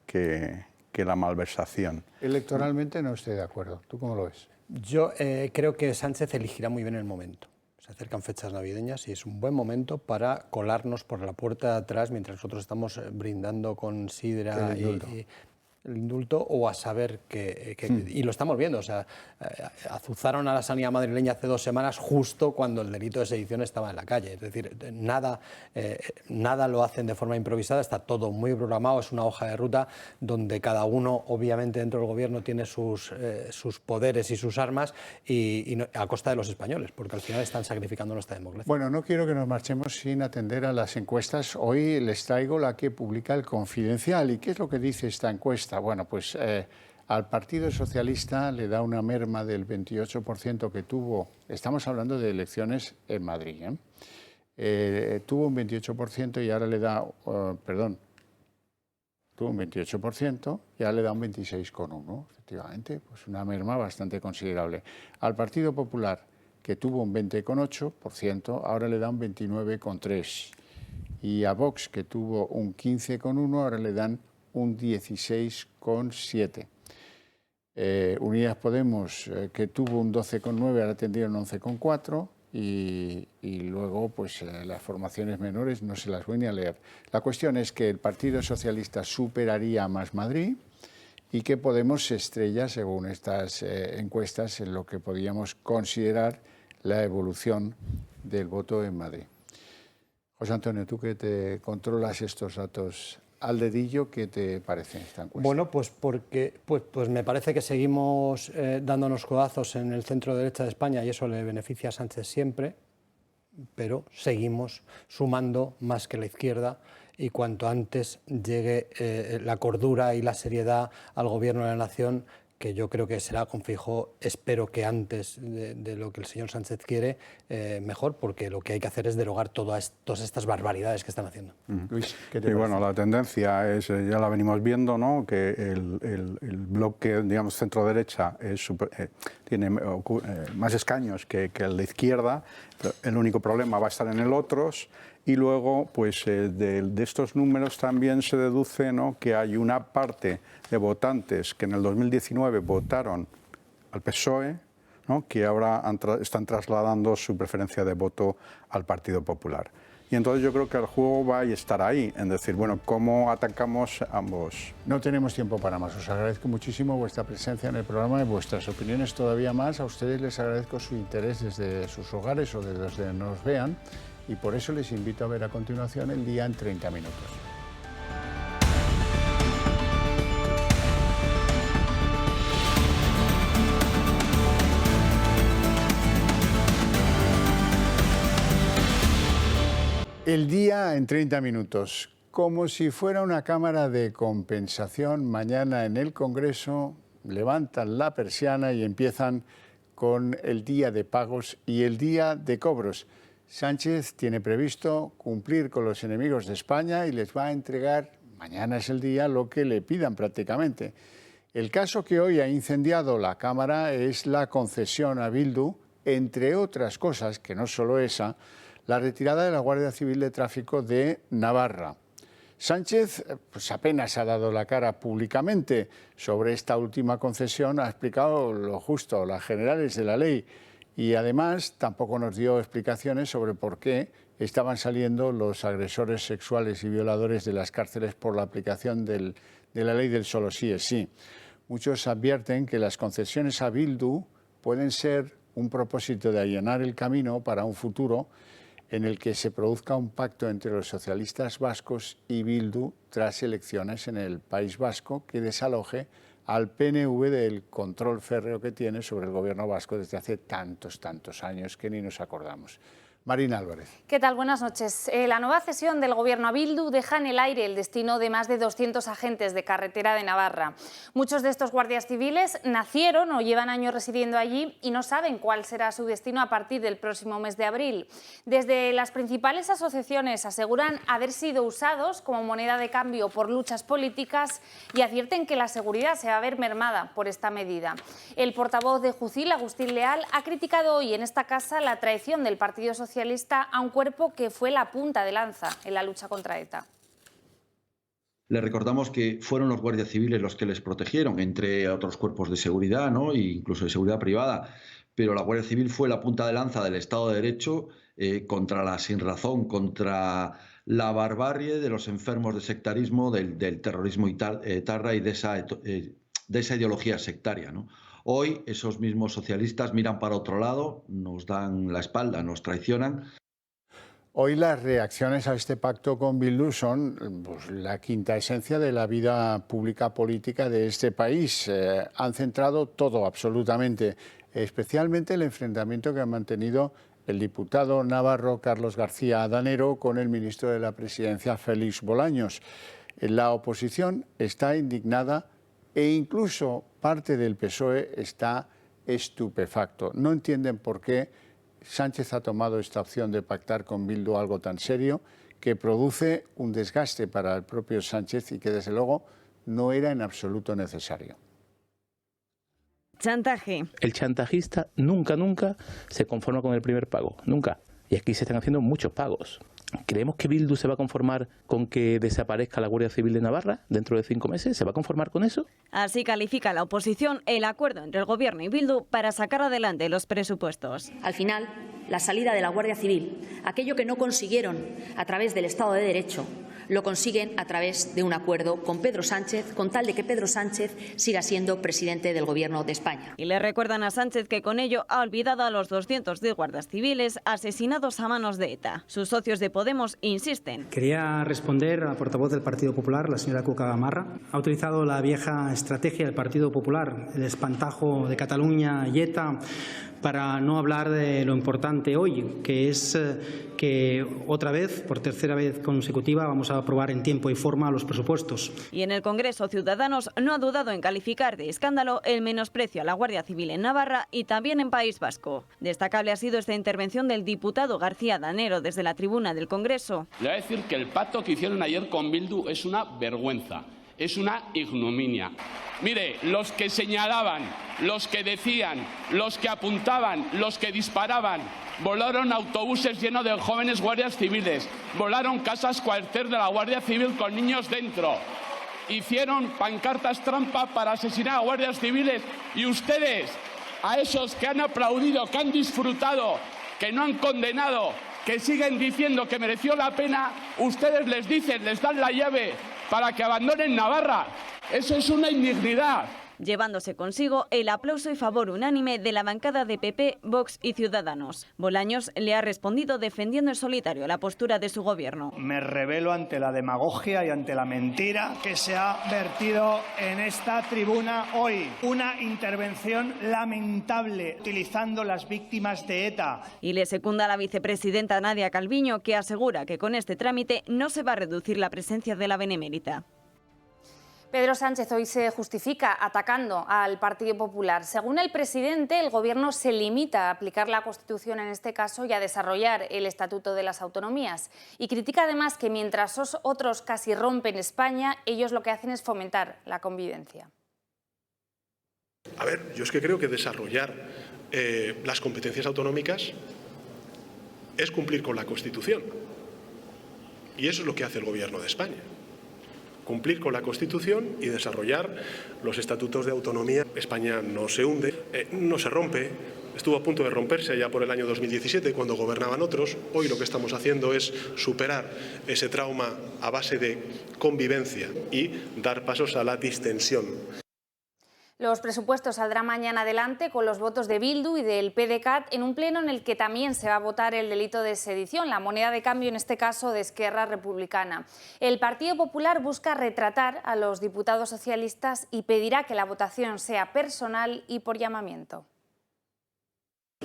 que que la malversación. Electoralmente no estoy de acuerdo. ¿Tú cómo lo ves? Yo creo que Sánchez elegirá muy bien el momento. Se acercan fechas navideñas y es un buen momento para colarnos por la puerta de atrás mientras nosotros estamos brindando con sidra y el indulto, o a saber y lo estamos viendo, o sea, azuzaron a la sanidad madrileña hace 2 semanas justo cuando el delito de sedición estaba en la calle. Es decir, nada lo hacen de forma improvisada, está todo muy programado, es una hoja de ruta donde cada uno, obviamente, dentro del gobierno tiene sus poderes y sus armas y a costa de los españoles, porque al final están sacrificando nuestra democracia. Bueno, no quiero que nos marchemos sin atender a las encuestas. Hoy les traigo la que publica El Confidencial. ¿Y qué es lo que dice esta encuesta? Bueno, pues al Partido Socialista le da una merma del 28% que tuvo, estamos hablando de elecciones en Madrid, tuvo un 28% y ahora le da, tuvo un 28% y ahora le da un 26,1%, efectivamente, pues una merma bastante considerable. Al Partido Popular, que tuvo un 20,8%, ahora le da un 29,3%. Y a Vox, que tuvo un 15,1%, ahora le dan un 16,7%. Unidas Podemos, que tuvo un 12,9%, ahora tendría un 11,4%. Y luego, pues las formaciones menores no se las voy ni a leer. La cuestión es que el Partido Socialista superaría a Más Madrid y que Podemos se estrella, según estas encuestas, en lo que podíamos considerar la evolución del voto en Madrid. José Antonio, tú que te controlas estos datos al dedillo, ¿qué te parece esta encuesta? Bueno, pues porque me parece que seguimos dándonos codazos en el centro derecha de España y eso le beneficia a Sánchez siempre, pero seguimos sumando más que la izquierda y cuanto antes llegue la cordura y la seriedad al gobierno de la nación, que yo creo que será con Feijóo, espero que antes de lo que el señor Sánchez quiere, mejor, porque lo que hay que hacer es derogar todas estas barbaridades que están haciendo. Luis, ¿qué te y parece? bueno, la tendencia es, ya la venimos viendo, ¿no?, que el bloque, digamos, centro-derecha tiene más escaños que el de izquierda. El único problema va a estar en el otros. Y luego, pues de estos números también se deduce, ¿no?, que hay una parte de votantes que en el 2019 votaron al PSOE, ¿no?, que ahora están trasladando su preferencia de voto al Partido Popular. Y entonces yo creo que el juego va a estar ahí, en decir, bueno, ¿cómo atacamos ambos? No tenemos tiempo para más. Os agradezco muchísimo vuestra presencia en el programa y vuestras opiniones todavía más. A ustedes les agradezco su interés desde sus hogares o desde donde nos vean. Y por eso les invito a ver a continuación El Día en 30 minutos. El Día en 30 minutos. Como si fuera una cámara de compensación, mañana en el Congreso levantan la persiana y empiezan con el día de pagos y el día de cobros. Sánchez tiene previsto cumplir con los enemigos de España y les va a entregar, mañana es el día, lo que le pidan prácticamente. El caso que hoy ha incendiado la Cámara es la concesión a Bildu, entre otras cosas, que no solo esa, la retirada de la Guardia Civil de Tráfico de Navarra. Sánchez pues apenas ha dado la cara públicamente sobre esta última concesión, ha explicado lo justo, las generales de la ley, y además tampoco nos dio explicaciones sobre por qué estaban saliendo los agresores sexuales y violadores de las cárceles por la aplicación de la ley del solo sí es sí. Muchos advierten que las concesiones a Bildu pueden ser un propósito de allanar el camino para un futuro en el que se produzca un pacto entre los socialistas vascos y Bildu tras elecciones en el País Vasco que desaloje al PNV del control férreo que tiene sobre el gobierno vasco desde hace tantos años que ni nos acordamos. Marina Álvarez. ¿Qué tal? Buenas noches. La nueva cesión del gobierno a Bildu deja en el aire el destino de más de 200 agentes de carretera de Navarra. Muchos de estos guardias civiles nacieron o llevan años residiendo allí y no saben cuál será su destino a partir del próximo mes de abril. Desde las principales asociaciones aseguran haber sido usados como moneda de cambio por luchas políticas y advierten que la seguridad se va a ver mermada por esta medida. El portavoz de Jucil, Agustín Leal, ha criticado hoy en esta casa la traición del Partido Socialista a un cuerpo que fue la punta de lanza en la lucha contra ETA. Le recordamos que fueron los guardias civiles los que les protegieron, entre otros cuerpos de seguridad, ¿no? E incluso de seguridad privada. Pero la Guardia Civil fue la punta de lanza del Estado de Derecho contra la sinrazón, contra la barbarie de los enfermos de sectarismo, del terrorismo etarra y de esa ideología sectaria, ¿no? Hoy esos mismos socialistas miran para otro lado, nos dan la espalda, nos traicionan. Hoy las reacciones a este pacto con Bildu son pues, la quinta esencia de la vida pública política de este país. Han centrado todo absolutamente, especialmente el enfrentamiento que ha mantenido el diputado navarro Carlos García Danero con el ministro de la Presidencia Félix Bolaños. La oposición está indignada e incluso parte del PSOE está estupefacto. No entienden por qué Sánchez ha tomado esta opción de pactar con Bildu algo tan serio que produce un desgaste para el propio Sánchez y que desde luego no era en absoluto necesario. Chantaje. El chantajista nunca se conforma con el primer pago, nunca. Y aquí se están haciendo muchos pagos. ¿Creemos que Bildu se va a conformar con que desaparezca la Guardia Civil de Navarra dentro de 5 meses? ¿Se va a conformar con eso? Así califica la oposición el acuerdo entre el Gobierno y Bildu para sacar adelante los presupuestos. Al final, la salida de la Guardia Civil, aquello que no consiguieron a través del Estado de Derecho, lo consiguen a través de un acuerdo con Pedro Sánchez, con tal de que Pedro Sánchez siga siendo presidente del Gobierno de España. Y le recuerdan a Sánchez que con ello ha olvidado a los 210 guardias civiles asesinados a manos de ETA. Sus socios de Podemos insisten. Quería responder a la portavoz del Partido Popular, la señora Cuca Gamarra. Ha utilizado la vieja estrategia del Partido Popular, el espantajo de Cataluña y ETA, para no hablar de lo importante hoy, que es que otra vez, por tercera vez consecutiva, vamos a aprobar en tiempo y forma los presupuestos. Y en el Congreso, Ciudadanos no ha dudado en calificar de escándalo el menosprecio a la Guardia Civil en Navarra y también en País Vasco. Destacable ha sido esta intervención del diputado García Danero desde la tribuna del Congreso. Le voy a decir que el pacto que hicieron ayer con Bildu es una vergüenza, es una ignominia. Mire, los que señalaban, los que decían, los que apuntaban, los que disparaban, volaron autobuses llenos de jóvenes guardias civiles, volaron casas cuartel de la Guardia Civil con niños dentro, hicieron pancartas trampa para asesinar a guardias civiles y ustedes, a esos que han aplaudido, que han disfrutado, que no han condenado, que siguen diciendo que mereció la pena, ustedes les dicen, les dan la llave para que abandonen Navarra. Eso es una indignidad. Llevándose consigo el aplauso y favor unánime de la bancada de PP, Vox y Ciudadanos. Bolaños le ha respondido defendiendo en solitario la postura de su gobierno. Me rebelo ante la demagogia y ante la mentira que se ha vertido en esta tribuna hoy. Una intervención lamentable utilizando las víctimas de ETA. Y le secunda la vicepresidenta Nadia Calviño, que asegura que con este trámite no se va a reducir la presencia de la Benemérita. Pedro Sánchez hoy se justifica atacando al Partido Popular. Según el presidente, el Gobierno se limita a aplicar la Constitución en este caso y a desarrollar el Estatuto de las Autonomías. Y critica además que mientras otros casi rompen España, ellos lo que hacen es fomentar la convivencia. A ver, yo es que creo que desarrollar las competencias autonómicas es cumplir con la Constitución. Y eso es lo que hace el Gobierno de España. Cumplir con la Constitución y desarrollar los estatutos de autonomía. España no se hunde, no se rompe, estuvo a punto de romperse allá por el año 2017 cuando gobernaban otros. Hoy lo que estamos haciendo es superar ese trauma a base de convivencia y dar pasos a la distensión. Los presupuestos saldrán mañana adelante con los votos de Bildu y del PDeCAT en un pleno en el que también se va a votar el delito de sedición, la moneda de cambio en este caso de Esquerra Republicana. El Partido Popular busca retratar a los diputados socialistas y pedirá que la votación sea personal y por llamamiento.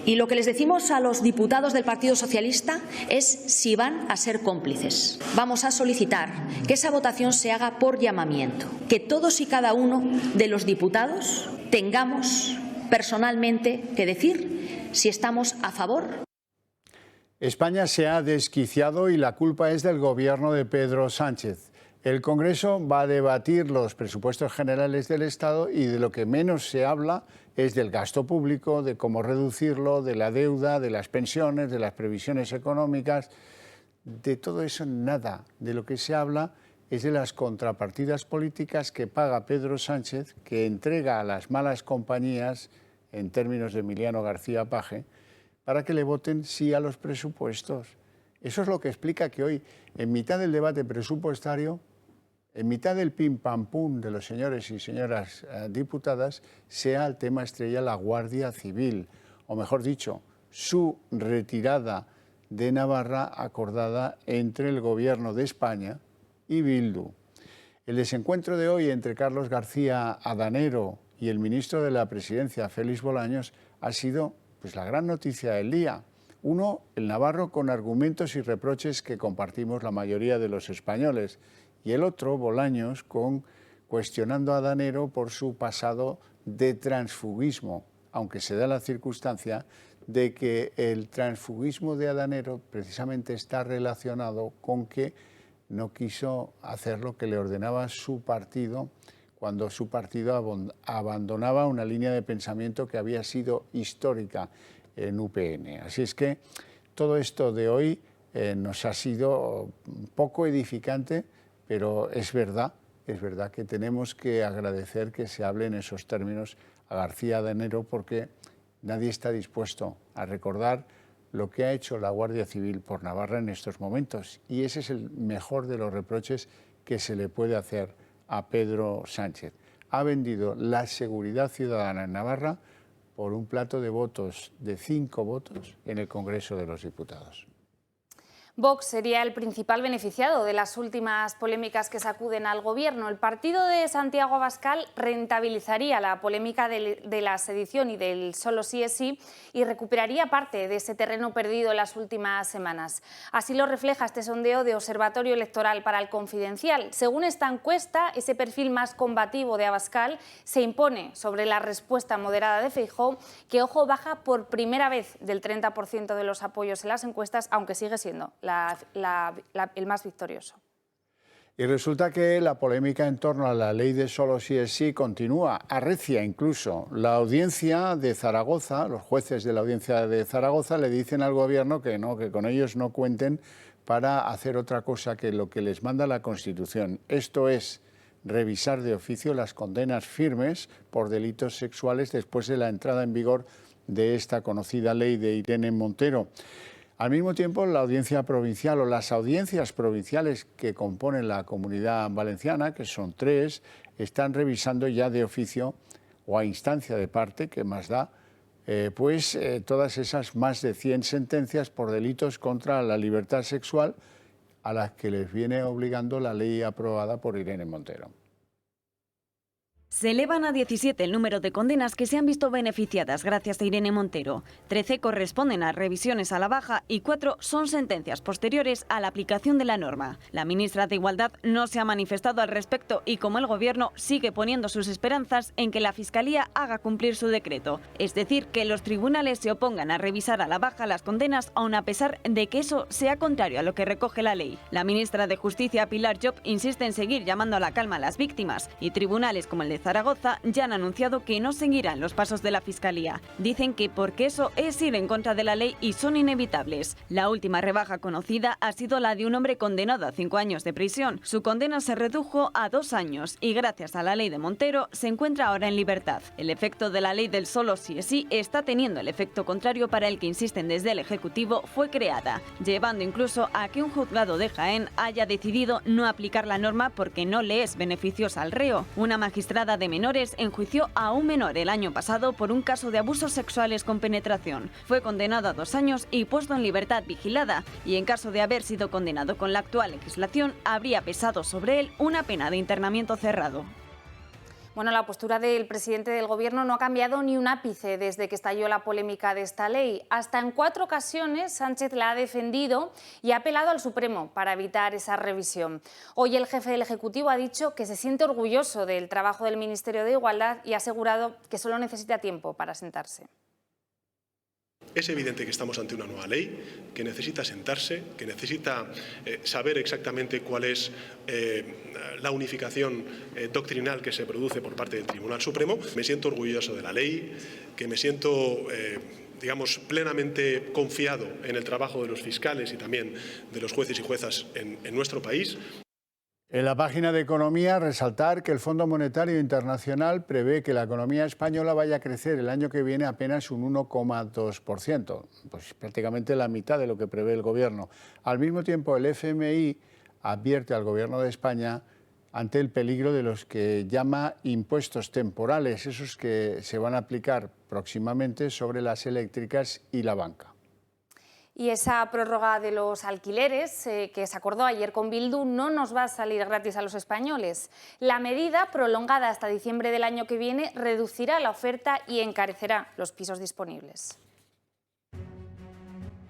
Y lo que les decimos a los diputados del Partido Socialista es si van a ser cómplices. Vamos a solicitar que esa votación se haga por llamamiento, que todos y cada uno de los diputados tengamos personalmente que decir si estamos a favor. España se ha desquiciado y la culpa es del gobierno de Pedro Sánchez. El Congreso va a debatir los presupuestos generales del Estado y de lo que menos se habla es del gasto público, de cómo reducirlo, de la deuda, de las pensiones, de las previsiones económicas. De todo eso nada. De lo que se habla es de las contrapartidas políticas que paga Pedro Sánchez, que entrega a las malas compañías, en términos de Emiliano García Paje, para que le voten sí a los presupuestos. Eso es lo que explica que hoy, en mitad del debate presupuestario, en mitad del pim pam pum de los señores y señoras diputadas, sea el tema estrella la Guardia Civil, o mejor dicho, su retirada de Navarra acordada entre el Gobierno de España y Bildu. El desencuentro de hoy entre Carlos García Adanero y el ministro de la Presidencia, Félix Bolaños, ha sido pues la gran noticia del día. Uno, el navarro con argumentos y reproches que compartimos la mayoría de los españoles, y el otro, Bolaños, cuestionando a Adanero por su pasado de transfugismo, aunque se da la circunstancia de que el transfugismo de Adanero precisamente está relacionado con que no quiso hacer lo que le ordenaba su partido cuando su partido abandonaba una línea de pensamiento que había sido histórica en UPN. Así es que todo esto de hoy nos ha sido poco edificante, pero es verdad que tenemos que agradecer que se hable en esos términos a García Adanero, porque nadie está dispuesto a recordar lo que ha hecho la Guardia Civil por Navarra en estos momentos, y ese es el mejor de los reproches que se le puede hacer a Pedro Sánchez. Ha vendido la seguridad ciudadana en Navarra por un plato de votos de 5 votos en el Congreso de los Diputados. Vox sería el principal beneficiado de las últimas polémicas que sacuden al Gobierno. El partido de Santiago Abascal rentabilizaría la polémica de la sedición y del solo sí es sí y recuperaría parte de ese terreno perdido en las últimas semanas. Así lo refleja este sondeo de Observatorio Electoral para el Confidencial. Según esta encuesta, ese perfil más combativo de Abascal se impone sobre la respuesta moderada de Feijóo, que, ojo, baja por primera vez del 30% de los apoyos en las encuestas, aunque sigue siendo el más victorioso. Y resulta que la polémica en torno a la ley de solo sí es sí continúa, arrecia incluso. La audiencia de Zaragoza, los jueces de la audiencia de Zaragoza le dicen al Gobierno que no, que con ellos no cuenten para hacer otra cosa que lo que les manda la Constitución. Esto es revisar de oficio las condenas firmes por delitos sexuales después de la entrada en vigor de esta conocida ley de Irene Montero. Al mismo tiempo, la audiencia provincial o las audiencias provinciales que componen la Comunidad Valenciana, que son 3, están revisando ya de oficio o a instancia de parte, que más da, todas esas más de 100 sentencias por delitos contra la libertad sexual a las que les viene obligando la ley aprobada por Irene Montero. Se elevan a 17 el número de condenas que se han visto beneficiadas gracias a Irene Montero. 13 corresponden a revisiones a la baja y 4 son sentencias posteriores a la aplicación de la norma. La ministra de Igualdad no se ha manifestado al respecto y, como el Gobierno, sigue poniendo sus esperanzas en que la Fiscalía haga cumplir su decreto. Es decir, que los tribunales se opongan a revisar a la baja las condenas, aun a pesar de que eso sea contrario a lo que recoge la ley. La ministra de Justicia, Pilar Llop, insiste en seguir llamando a la calma a las víctimas, y tribunales como el de Zaragoza ya han anunciado que no seguirán los pasos de la Fiscalía. Dicen que porque eso es ir en contra de la ley y son inevitables. La última rebaja conocida ha sido la de un hombre condenado a 5 años de prisión. Su condena se redujo a 2 años y gracias a la ley de Montero se encuentra ahora en libertad. El efecto de la ley del solo sí es sí está teniendo el efecto contrario para el que insisten desde el Ejecutivo fue creada, llevando incluso a que un juzgado de Jaén haya decidido no aplicar la norma porque no le es beneficiosa al reo. Una magistrada de menores enjuició a un menor el año pasado por un caso de abusos sexuales con penetración. Fue condenado a 2 años y puesto en libertad vigilada, y en caso de haber sido condenado con la actual legislación, habría pesado sobre él una pena de internamiento cerrado. Bueno, la postura del presidente del Gobierno no ha cambiado ni un ápice desde que estalló la polémica de esta ley. Hasta en 4 ocasiones Sánchez la ha defendido y ha apelado al Supremo para evitar esa revisión. Hoy el jefe del Ejecutivo ha dicho que se siente orgulloso del trabajo del Ministerio de Igualdad y ha asegurado que solo necesita tiempo para sentarse. Es evidente que estamos ante una nueva ley, que necesita sentarse, que necesita saber exactamente cuál es la unificación doctrinal que se produce por parte del Tribunal Supremo. Me siento orgulloso de la ley, que me siento digamos, plenamente confiado en el trabajo de los fiscales y también de los jueces y juezas en nuestro país. En la página de Economía, resaltar que el Fondo Monetario Internacional prevé que la economía española vaya a crecer el año que viene apenas un 1,2%, pues prácticamente la mitad de lo que prevé el Gobierno. Al mismo tiempo, el FMI advierte al Gobierno de España ante el peligro de los que llama impuestos temporales, esos que se van a aplicar próximamente sobre las eléctricas y la banca. Y esa prórroga de los alquileres que se acordó ayer con Bildu no nos va a salir gratis a los españoles. La medida, prolongada hasta diciembre del año que viene, reducirá la oferta y encarecerá los pisos disponibles.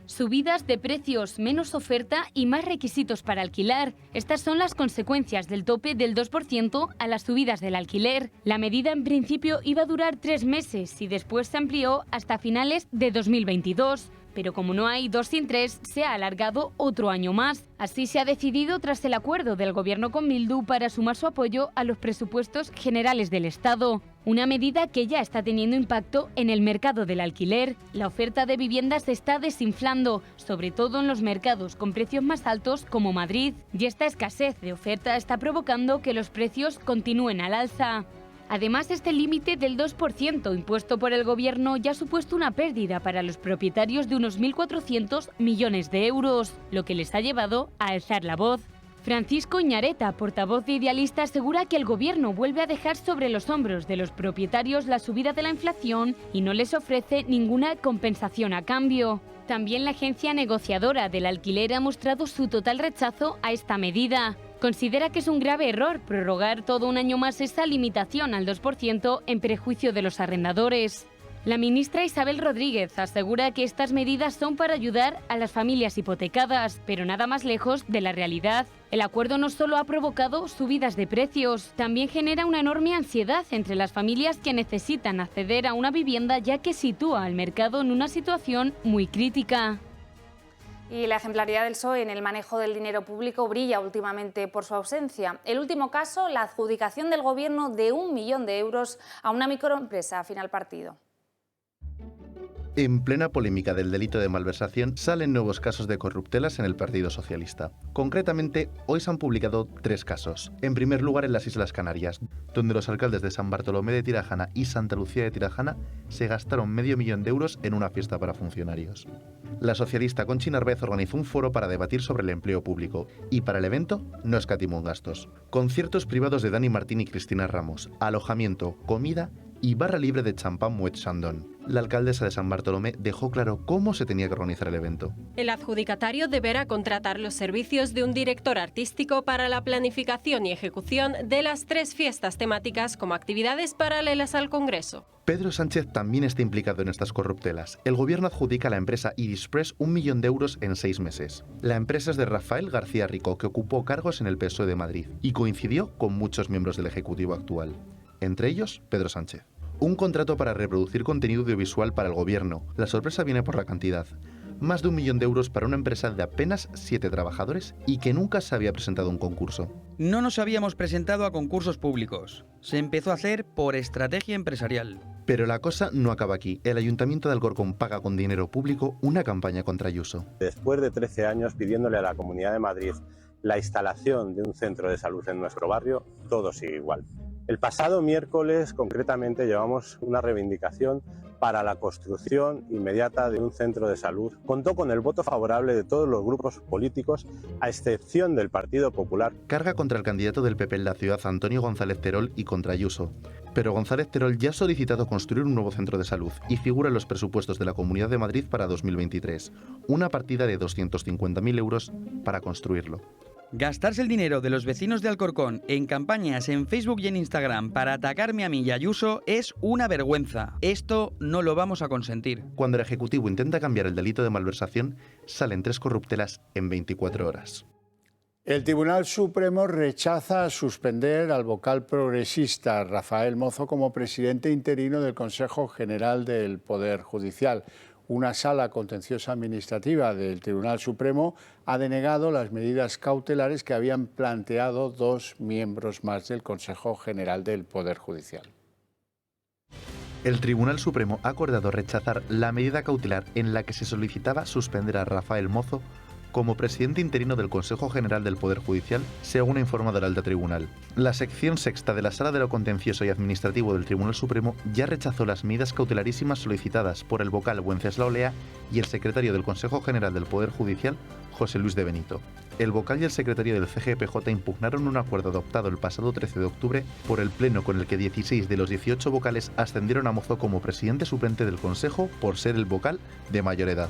Subidas de precios, menos oferta y más requisitos para alquilar. Estas son las consecuencias del tope del 2% a las subidas del alquiler. La medida en principio iba a durar 3 meses y después se amplió hasta finales de 2022. Pero como no hay 2 sin 3, se ha alargado otro año más. Así se ha decidido tras el acuerdo del Gobierno con Bildu para sumar su apoyo a los presupuestos generales del Estado. Una medida que ya está teniendo impacto en el mercado del alquiler. La oferta de viviendas se está desinflando, sobre todo en los mercados con precios más altos como Madrid. Y esta escasez de oferta está provocando que los precios continúen al alza. Además, este límite del 2% impuesto por el Gobierno ya ha supuesto una pérdida para los propietarios de unos 1.400 millones de euros, lo que les ha llevado a alzar la voz. Francisco Iñareta, portavoz de Idealista, asegura que el Gobierno vuelve a dejar sobre los hombros de los propietarios la subida de la inflación y no les ofrece ninguna compensación a cambio. También la agencia negociadora del alquiler ha mostrado su total rechazo a esta medida. Considera que es un grave error prorrogar todo un año más esa limitación al 2% en perjuicio de los arrendadores. La ministra Isabel Rodríguez asegura que estas medidas son para ayudar a las familias hipotecadas, pero nada más lejos de la realidad. El acuerdo no solo ha provocado subidas de precios, también genera una enorme ansiedad entre las familias que necesitan acceder a una vivienda, ya que sitúa al mercado en una situación muy crítica. Y la ejemplaridad del PSOE en el manejo del dinero público brilla últimamente por su ausencia. El último caso, la adjudicación del Gobierno de 1 millón de euros a una microempresa afín al partido. En plena polémica del delito de malversación, salen nuevos casos de corruptelas en el Partido Socialista. Concretamente, hoy se han publicado 3 casos. En primer lugar, en las Islas Canarias, donde los alcaldes de San Bartolomé de Tirajana y Santa Lucía de Tirajana se gastaron $500.000 de euros en una fiesta para funcionarios. La socialista Conchi Narváez organizó un foro para debatir sobre el empleo público y para el evento no escatimó en gastos. Conciertos privados de Dani Martín y Cristina Ramos, alojamiento, comida y barra libre de champán Moet Chandon. La alcaldesa de San Bartolomé dejó claro cómo se tenía que organizar el evento. El adjudicatario deberá contratar los servicios de un director artístico para la planificación y ejecución de las 3 fiestas temáticas como actividades paralelas al Congreso. Pedro Sánchez también está implicado en estas corruptelas. El gobierno adjudica a la empresa Irispress 1 millón de euros en 6 meses. La empresa es de Rafael García Rico, que ocupó cargos en el PSOE de Madrid y coincidió con muchos miembros del Ejecutivo actual. Entre ellos, Pedro Sánchez. Un contrato para reproducir contenido audiovisual para el gobierno. La sorpresa viene por la cantidad. Más de 1 millón de euros para una empresa de apenas 7 trabajadores y que nunca se había presentado a un concurso. No nos habíamos presentado a concursos públicos. Se empezó a hacer por estrategia empresarial. Pero la cosa no acaba aquí. El Ayuntamiento de Alcorcón paga con dinero público una campaña contra Ayuso. Después de 13 años pidiéndole a la Comunidad de Madrid la instalación de un centro de salud en nuestro barrio, todo sigue igual. El pasado miércoles, concretamente, llevamos una reivindicación para la construcción inmediata de un centro de salud. Contó con el voto favorable de todos los grupos políticos, a excepción del Partido Popular. Carga contra el candidato del PP en la ciudad, Antonio González Terol, y contra Ayuso. Pero González Terol ya ha solicitado construir un nuevo centro de salud y figura en los presupuestos de la Comunidad de Madrid para 2023. Una partida de 250.000 euros para construirlo. Gastarse el dinero de los vecinos de Alcorcón en campañas en Facebook y en Instagram para atacarme a mí y a Ayuso es una vergüenza. Esto no lo vamos a consentir. Cuando el Ejecutivo intenta cambiar el delito de malversación, salen 3 corruptelas en 24 horas. El Tribunal Supremo rechaza suspender al vocal progresista Rafael Mozo como presidente interino del Consejo General del Poder Judicial. Una sala contenciosa administrativa del Tribunal Supremo ha denegado las medidas cautelares que habían planteado 2 miembros más del Consejo General del Poder Judicial. El Tribunal Supremo ha acordado rechazar la medida cautelar en la que se solicitaba suspender a Rafael Mozo como presidente interino del Consejo General del Poder Judicial, según ha informado el alto tribunal. La sección sexta de la Sala de lo Contencioso y Administrativo del Tribunal Supremo ya rechazó las medidas cautelarísimas solicitadas por el vocal Wenceslao Lea y el secretario del Consejo General del Poder Judicial, José Luis de Benito. El vocal y el secretario del CGPJ impugnaron un acuerdo adoptado el pasado 13 de octubre por el Pleno con el que 16 de los 18 vocales ascendieron a mozo como presidente suplente del Consejo por ser el vocal de mayor edad.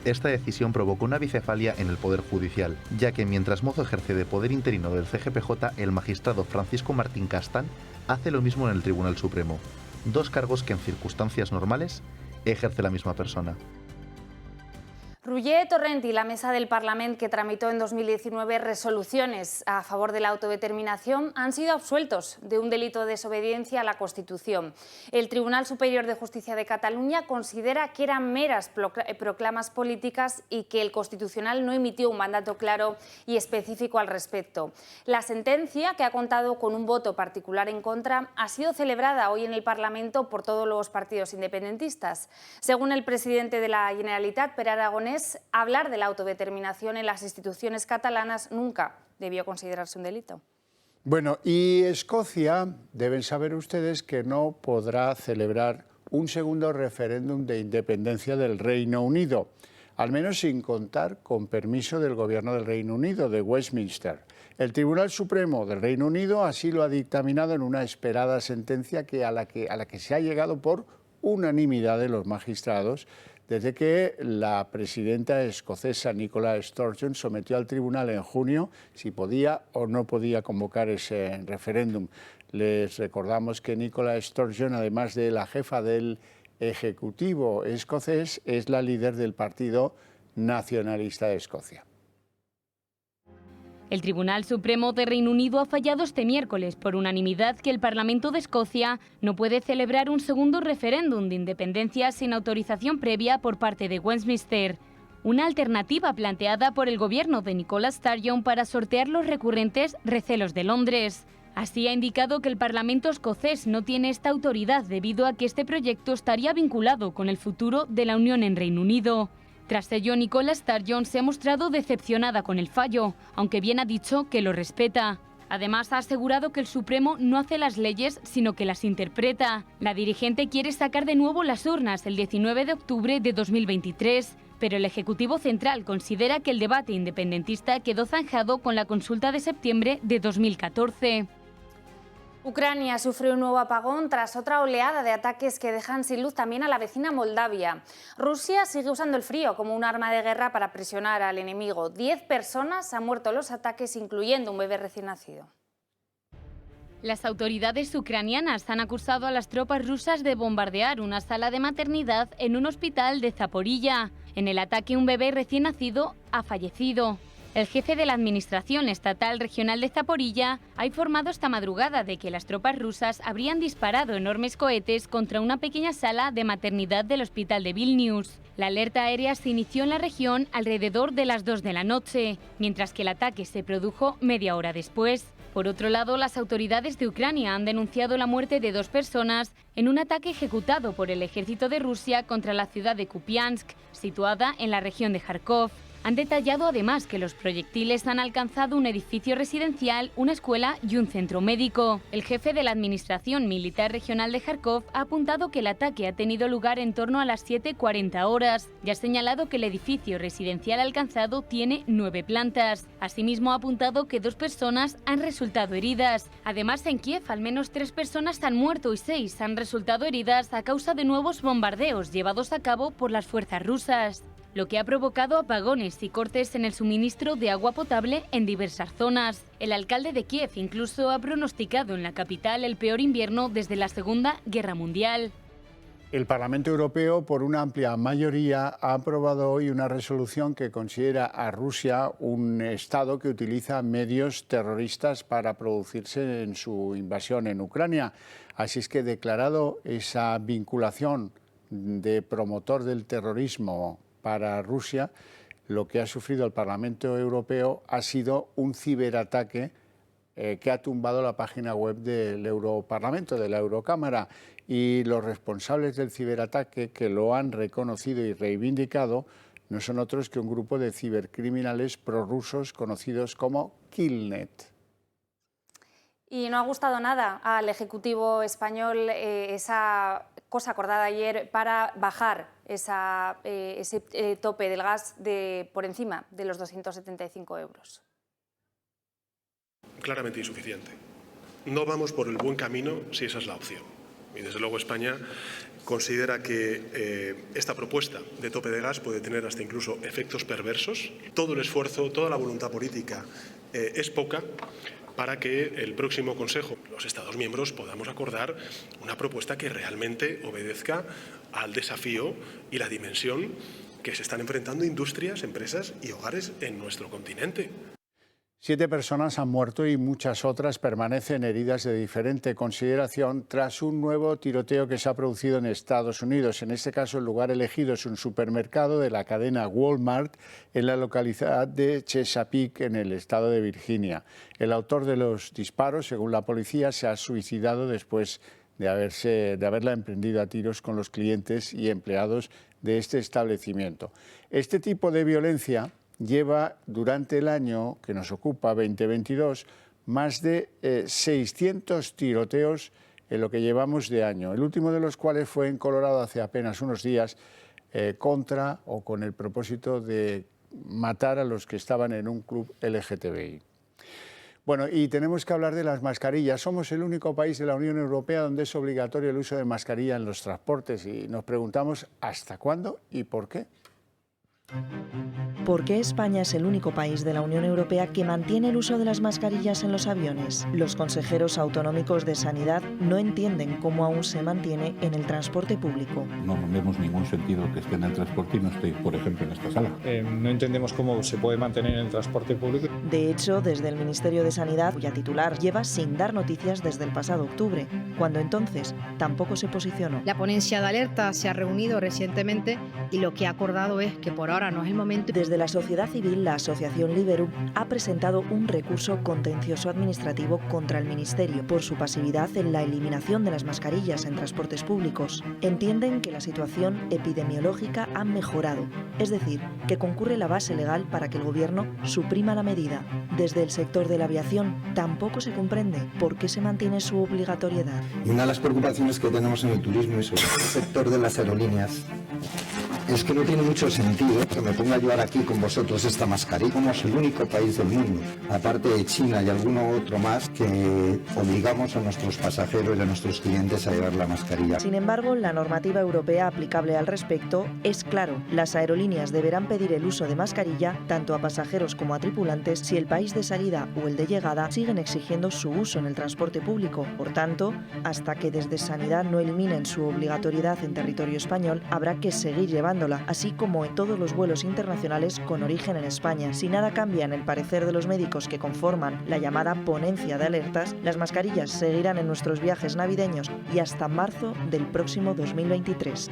Esta decisión provocó una bicefalia en el Poder Judicial, ya que mientras Mozo ejerce de poder interino del CGPJ, el magistrado Francisco Martín Castán hace lo mismo en el Tribunal Supremo, dos cargos que en circunstancias normales ejerce la misma persona. Roger Torrent y la Mesa del Parlament, que tramitó en 2019 resoluciones a favor de la autodeterminación, han sido absueltos de un delito de desobediencia a la Constitución. El Tribunal Superior de Justicia de Cataluña considera que eran meras proclamas políticas y que el Constitucional no emitió un mandato claro y específico al respecto. La sentencia, que ha contado con un voto particular en contra, ha sido celebrada hoy en el Parlamento por todos los partidos independentistas. Según el presidente de la Generalitat, Pere Aragonès, hablar de la autodeterminación en las instituciones catalanas nunca debió considerarse un delito. Bueno, y Escocia, deben saber ustedes que no podrá celebrar un segundo referéndum de independencia del Reino Unido, al menos sin contar con permiso del Gobierno del Reino Unido, de Westminster. El Tribunal Supremo del Reino Unido así lo ha dictaminado en una esperada sentencia a la que se ha llegado por unanimidad de los magistrados, desde que la presidenta escocesa Nicola Sturgeon sometió al tribunal en junio si podía o no podía convocar ese referéndum. Les recordamos que Nicola Sturgeon, además de la jefa del Ejecutivo escocés, es la líder del Partido Nacionalista de Escocia. El Tribunal Supremo de Reino Unido ha fallado este miércoles por unanimidad que el Parlamento de Escocia no puede celebrar un segundo referéndum de independencia sin autorización previa por parte de Westminster, una alternativa planteada por el gobierno de Nicola Sturgeon para sortear los recurrentes recelos de Londres. Así ha indicado que el Parlamento escocés no tiene esta autoridad debido a que este proyecto estaría vinculado con el futuro de la Unión en Reino Unido. Tras ello, Nicola Sturgeon se ha mostrado decepcionada con el fallo, aunque bien ha dicho que lo respeta. Además, ha asegurado que el Supremo no hace las leyes, sino que las interpreta. La dirigente quiere sacar de nuevo las urnas el 19 de octubre de 2023, pero el Ejecutivo Central considera que el debate independentista quedó zanjado con la consulta de septiembre de 2014. Ucrania sufre un nuevo apagón tras otra oleada de ataques que dejan sin luz también a la vecina Moldavia. Rusia sigue usando el frío como un arma de guerra para presionar al enemigo. 10 personas han muerto en los ataques, incluyendo un bebé recién nacido. Las autoridades ucranianas han acusado a las tropas rusas de bombardear una sala de maternidad en un hospital de Zaporilla. En el ataque, un bebé recién nacido ha fallecido. El jefe de la Administración Estatal Regional de Zaporilla ha informado esta madrugada de que las tropas rusas habrían disparado enormes cohetes contra una pequeña sala de maternidad del hospital de Vilnius. La alerta aérea se inició en la región alrededor de las 2 de la noche, mientras que el ataque se produjo media hora después. Por otro lado, las autoridades de Ucrania han denunciado la muerte de 2 personas en un ataque ejecutado por el ejército de Rusia contra la ciudad de Kupiansk, situada en la región de Kharkov. Han detallado además que los proyectiles han alcanzado un edificio residencial, una escuela y un centro médico. El jefe de la Administración Militar Regional de Kharkov ha apuntado que el ataque ha tenido lugar en torno a las 7:40 horas y ha señalado que el edificio residencial alcanzado tiene 9 plantas. Asimismo, ha apuntado que 2 personas han resultado heridas. Además, en Kiev, al menos 3 personas han muerto y 6 han resultado heridas a causa de nuevos bombardeos llevados a cabo por las fuerzas rusas, lo que ha provocado apagones y cortes en el suministro de agua potable en diversas zonas. El alcalde de Kiev incluso ha pronosticado en la capital el peor invierno desde la Segunda Guerra Mundial. El Parlamento Europeo, por una amplia mayoría, ha aprobado hoy una resolución que considera a Rusia un Estado que utiliza medios terroristas para producirse en su invasión en Ucrania. Así es que, declarado esa vinculación de promotor del terrorismo para Rusia, lo que ha sufrido el Parlamento Europeo ha sido un ciberataque que ha tumbado la página web del Europarlamento, de la Eurocámara, y los responsables del ciberataque, que lo han reconocido y reivindicado, no son otros que un grupo de cibercriminales prorrusos conocidos como Killnet. Y no ha gustado nada al Ejecutivo español esa cosa acordada ayer para bajar ese tope del gas por encima de los 275 euros. Claramente insuficiente. No vamos por el buen camino si esa es la opción. Y desde luego España considera que esta propuesta de tope de gas puede tener hasta incluso efectos perversos. Todo el esfuerzo, toda la voluntad política es poca para que el próximo Consejo, los Estados miembros, podamos acordar una propuesta que realmente obedezca al desafío y la dimensión que se están enfrentando industrias, empresas y hogares en nuestro continente. 7 personas han muerto y muchas otras permanecen heridas de diferente consideración tras un nuevo tiroteo que se ha producido en Estados Unidos. En este caso, el lugar elegido es un supermercado de la cadena Walmart en la localidad de Chesapeake, en el estado de Virginia. El autor de los disparos, según la policía, se ha suicidado después de haberla emprendido a tiros con los clientes y empleados de este establecimiento. Este tipo de violencia lleva durante el año que nos ocupa, 2022, más de 600 tiroteos en lo que llevamos de año, el último de los cuales fue en Colorado hace apenas unos días con el propósito de matar a los que estaban en un club LGTBI. Bueno, y tenemos que hablar de las mascarillas. Somos el único país de la Unión Europea donde es obligatorio el uso de mascarilla en los transportes y nos preguntamos ¿hasta cuándo y por qué? ¿Por qué España es el único país de la Unión Europea que mantiene el uso de las mascarillas en los aviones? Los consejeros autonómicos de Sanidad no entienden cómo aún se mantiene en el transporte público. No vemos ningún sentido que esté en el transporte y no esté, por ejemplo, en esta sala. No entendemos cómo se puede mantener en el transporte público. De hecho, desde el Ministerio de Sanidad, cuya titular lleva sin dar noticias desde el pasado octubre, cuando entonces tampoco se posicionó. La ponencia de alerta se ha reunido recientemente y lo que ha acordado es que por ahora no es el momento. Desde la sociedad civil, la asociación Liberum ha presentado un recurso contencioso administrativo contra el Ministerio por su pasividad en la eliminación de las mascarillas en transportes públicos. Entienden que la situación epidemiológica ha mejorado, es decir, que concurre la base legal para que el Gobierno suprima la medida. Desde el sector de la aviación tampoco se comprende por qué se mantiene su obligatoriedad. Y una de las preocupaciones que tenemos en el turismo y sobre el sector de las aerolíneas es que no tiene mucho sentido que me ponga a llevar aquí con vosotros esta mascarilla. Somos el único país del mundo, aparte de China y alguno otro más, que obligamos a nuestros pasajeros y a nuestros clientes a llevar la mascarilla. Sin embargo, la normativa europea aplicable al respecto es claro. Las aerolíneas deberán pedir el uso de mascarilla tanto a pasajeros como a tripulantes si el país de salida o el de llegada siguen exigiendo su uso en el transporte público. Por tanto, hasta que desde Sanidad no eliminen su obligatoriedad en territorio español, habrá que seguir llevándola, así como en todos los vuelos internacionales con origen en España. Si nada cambia en el parecer de los médicos que conforman la llamada ponencia de alertas, las mascarillas seguirán en nuestros viajes navideños y hasta marzo del próximo 2023.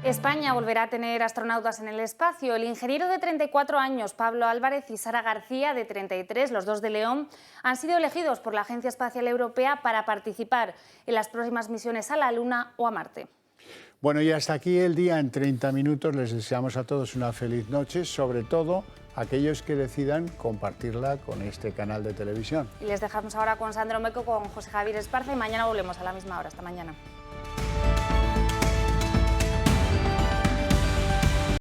España volverá a tener astronautas en el espacio. El ingeniero de 34 años, Pablo Álvarez, y Sara García, de 33, los dos de León, han sido elegidos por la Agencia Espacial Europea para participar en las próximas misiones a la Luna o a Marte. Bueno, y hasta aquí el día en 30 minutos. Les deseamos a todos una feliz noche, sobre todo aquellos que decidan compartirla con este canal de televisión. Y les dejamos ahora con Sandro Meco, con José Javier Esparza y mañana volvemos a la misma hora. Hasta mañana.